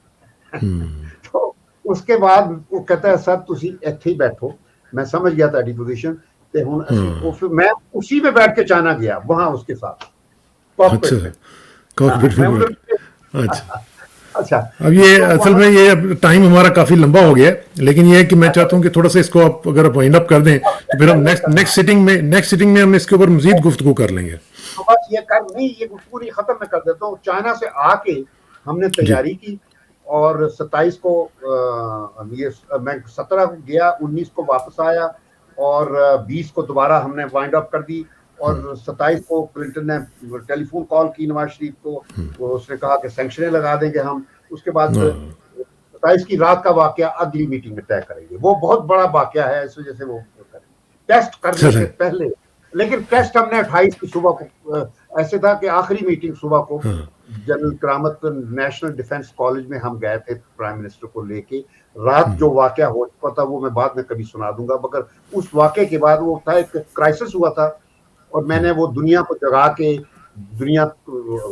تو اس کے بعد وہ کہتا ہے سر تسی ایتھے ہی بیٹھو. میں سمجھ گیا تھا پوزیشن تے ہن اسی میں اسی میں بیٹھ کے چائنا گیا وہاں اس کے ساتھ کاکپٹ میں. اچھا، اب یہ اصل میں یہ ٹائم ہمارا کافی لمبا ہو گیا ہے، لیکن یہ ہے کہ میں چاہتا ہوں کہ تھوڑا سا اس کو آپ اگر وائنڈ اپ کر دیں تو پھر ہم نیکسٹ سٹنگ میں ہم اس کے اوپر مزید گفتگو کر لیں گے. بس یہ گفتگو نہیں ختم میں کر دیتا ہوں. چائنا سے آ کے ہم نے تیاری کی، اور 27 کو میں 17 کو گیا، 19 کو واپس آیا، اور 20 کو دوبارہ ہم نے وائنڈ اپ کر دی. اور 27 کو کلنٹن نے ٹیلی فون کال کی نواز شریف کو، اس نے کہا کہ سینکشنیں لگا دیں گے ہم. اس کے بعد 28 کی رات کا واقعہ اگلی میٹنگ میں طے کریں گے. وہ بہت بڑا واقعہ ہے, اس وجہ سے وہ کریں ٹیسٹ کرنے سے پہلے. لیکن ٹیسٹ ہم نے 28 کی صبح کو, ایسے تھا کہ آخری میٹنگ صبح کو جنرل کرامت نیشنل ڈیفنس کالج میں ہم گئے تھے پرائم منسٹر کو لے کے. رات جو واقعہ ہو چکا تھا وہ میں بعد میں کبھی سنا دوں گا, مگر اس واقعے کے بعد وہ تھا ایک کرائسس ہوا تھا, اور میں نے وہ دنیا کو جگا کے دنیا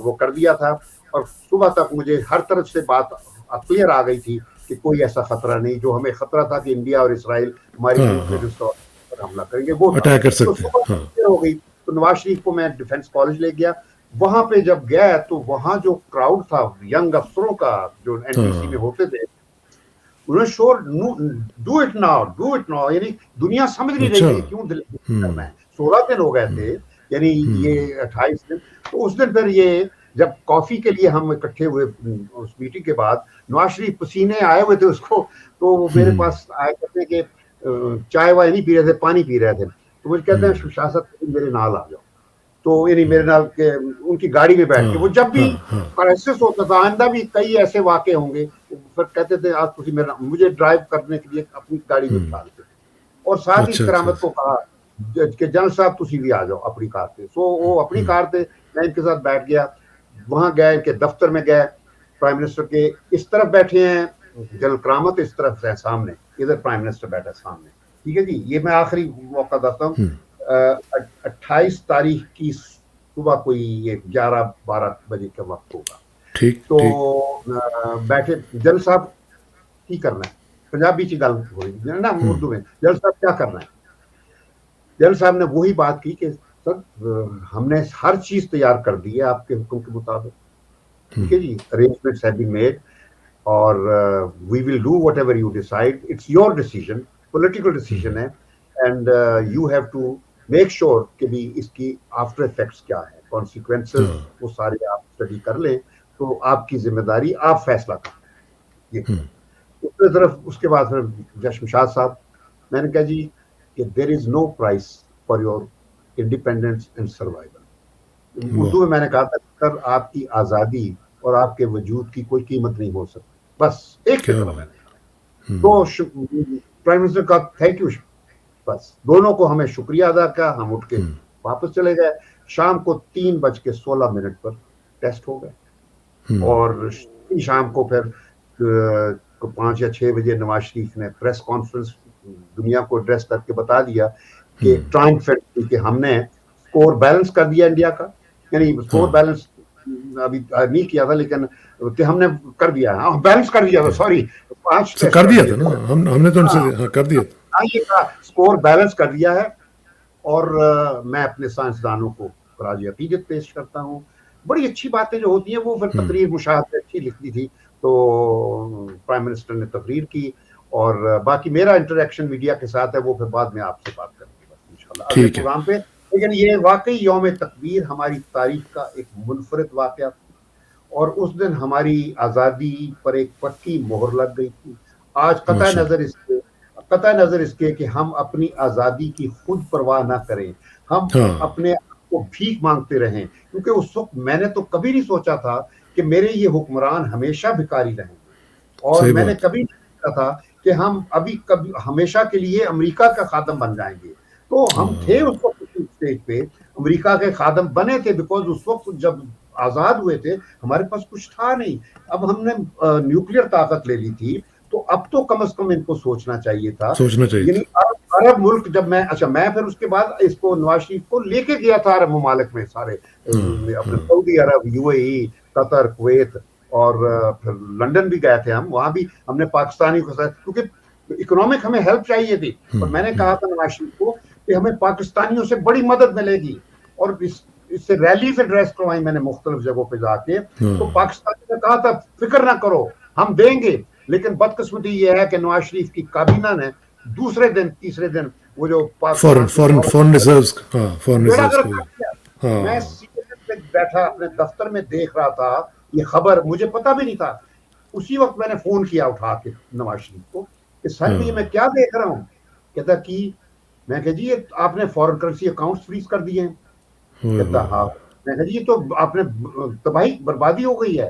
وہ کر دیا تھا, اور صبح تک مجھے ہر طرف سے بات کلیئر آ گئی تھی کہ کوئی ایسا خطرہ نہیں. جو ہمیں خطرہ تھا کہ انڈیا اور اسرائیل ہماری پر حملہ کریں گے, وہ اٹیک کر تو سکتے صبح ہیں. ہو گئی. تو نواز شریف کو میں ڈیفنس کالج لے گیا. وہاں پہ جب گیا تو وہاں جو کراؤڈ تھا ینگ افسروں کا جو این ٹی سی میں ہوتے تھے, انہوں نے شور ڈو اٹ ناؤ, یعنی دنیا سمجھ نہیں رہی تھی کیوں دل کرنا ہے. 16 دن ہو گئے تھے, یعنی یہ 28 دن. تو اس دن پھر یہ جب کافی کے لیے ہم اکٹھے ہوئے اس میٹنگ کے بعد, نواز شریف پسینے آئے ہوئے تھے اس کو, تو وہ میرے پاس آئے کہتے ہیں کہ چائے وائے نہیں پی رہے تھے, پانی پی رہے تھے. تو مجھے کہتے ہیں شاہ صاحب میرے نال آ جاؤ. تو یعنی میرے نال کے ان کی گاڑی میں بیٹھ کے, وہ جب بھی کرائسس ہوتا تھا, آئندہ بھی کئی ایسے واقع ہوں گے, پھر کہتے تھے آج تسی میرا, مجھے ڈرائیو کرنے کے لیے اپنی گاڑی میں بٹھا دیتے. اور ساتھ ہی کرامت کو کہا کہ جنرل صاحب تسی بھی آ جاؤ اپنی کار پہ. سو وہ اپنی کار پہ, میں ان کے ساتھ بیٹھ گیا. وہاں گئے, ان کے دفتر میں گئے, پرائم منسٹر کے اس طرف بیٹھے ہیں جنرل کرامت, اس طرف ہے سامنے, ادھر پرائم منسٹر بیٹھا سامنے. ٹھیک ہے جی, یہ میں آخری موقع دیتا ہوں. 28 تاریخ کی صبح کوئی یہ 11-12 بجے کا وقت ہوگا. تو بیٹھے, جنرل صاحب کی کرنا ہے, پنجابی چ گل ہو رہی نا اردو میں, جنرل صاحب کیا کرنا ہے. جنرل صاحب نے وہی بات کی کہ سر ہم نے ہر چیز تیار کر دی ہے آپ کے حکم کے مطابق. ٹھیک ہے جی, arrangements have been made, اور we will do whatever you decide. It's your decision, political decision ہے, and you have to make sure کہ بھی اس کی آفٹر افیکٹس کیا ہے, consequences وہ سارے آپ اسٹڈی کر لیں, تو آپ کی ذمہ داری, آپ فیصلہ کریں. یہ اس طرف اس کے بعد پھر جشم شاہ صاحب, میں نے کہا جی کہ there is no price for your independence and survival. Urdu میں نے کہا تھا سر آپ کی آزادی اور آپ کے وجود کی کوئی قیمت نہیں ہو سکتی, بس ایک طرح میں نے. تو پرائم منسٹر کا تھینک یو, بس دونوں کو ہمیں شکریہ ادا کیا. ہم اٹھ کے واپس چلے گئے. شام کو 3:16 پر ٹیسٹ ہو گئے, اور شام کو پھر 5 یا 6 بجے نواز شریف نے پریس کانفرنس دنیا کو ایڈریس کر کے بتا دیا کہ ٹرائمفٹ کہ ہم نے اسکور بیلنس کر دیا انڈیا کا. یعنی اسکور بیلنس ابھی نہیں کیا تھا, لیکن کہ ہم نے کر دیا ہے, بیلنس کر دیا تھا, سوری 5 کر دیا تھا نا ہم نے, تو ان سے کر دیا تھا, اسکور بیلنس کر دیا ہے. اور میں اپنے سائنسدانوں کو خراج عقیدت پیش کرتا ہوں. بڑی اچھی باتیں جو ہوتی ہیں وہ پھر تقریر مشاہدے اچھی لکھتی تھی, تو پرائم منسٹر نے تقریر کی, اور باقی میرا انٹریکشن میڈیا کے ساتھ ہے وہ پھر بعد میں آپ سے بات کریں گے انشاءاللہ اگلے پروگرام پہ. لیکن یہ واقعی یوم تکبیر ہماری تاریخ کا ایک منفرد واقعہ تھا, اور اس دن ہماری آزادی پر ایک پکی مہر لگ گئی تھی. آج قطع نظر اس کے کہ ہم اپنی آزادی کی خود پرواہ نہ کریں, ہم اپنے آپ کو بھیک مانگتے رہیں, کیونکہ اس وقت میں نے تو کبھی نہیں سوچا تھا کہ میرے یہ حکمران ہمیشہ بھکاری رہیں گے, اور میں نے کبھی نہیں سوچا تھا کہ ہم کبھی ہمیشہ کے لیے امریکہ کا خادم بن جائیں گے. تو ہم تھے اس وقت اسٹیج پہ, امریکہ کے خادم بنے تھے, بیکاز اس وقت جب آزاد ہوئے تھے ہمارے پاس کچھ تھا نہیں. اب ہم نے نیوکلیر طاقت لے لی تھی, تو اب تو کم از کم ان کو سوچنا چاہیے تھا. یعنی عرب ملک جب میں پھر اس کے بعد اس کو نواز شریف کو لے کے گیا تھا عرب ممالک میں سارے, اپنے سعودی عرب, you a E, Qatar, Kuwait, اور پھر لنڈن بھی گئے تھے ہم. وہاں بھی ہم نے پاکستانی کو ساتھ, کیونکہ اکنامک ہمیں ہیلپ چاہیے تھی, اور میں نے کہا تھا نواز شریف کو کہ ہمیں پاکستانیوں سے بڑی مدد ملے گی, اور اس سے ریلیز ایڈریس کروائی میں نے مختلف جگہوں پہ جا کے. تو پاکستانیوں نے کہا تھا فکر نہ کرو ہم دیں گے, لیکن بدقسمتی یہ ہے کہ نواز شریف کی کابینہ نے دوسرے دن تیسرے دن وہ جو فورن ریزروز میں بیٹھا اپنے دفتر میں دیکھ رہا تھا یہ خبر, مجھے پتا بھی نہیں تھا. اسی وقت میں نے فون کیا اٹھا کے نواز شریف کو کہ سر یہ میں کیا دیکھ رہا ہوں. کہتا کہ میں کہا جی یہ آپ نے فورن کرنسی اکاؤنٹس فریز کر دیے ہیں. کہتا ہاں. میں کہا جی یہ تو آپ نے تباہی بربادی ہو گئی ہے.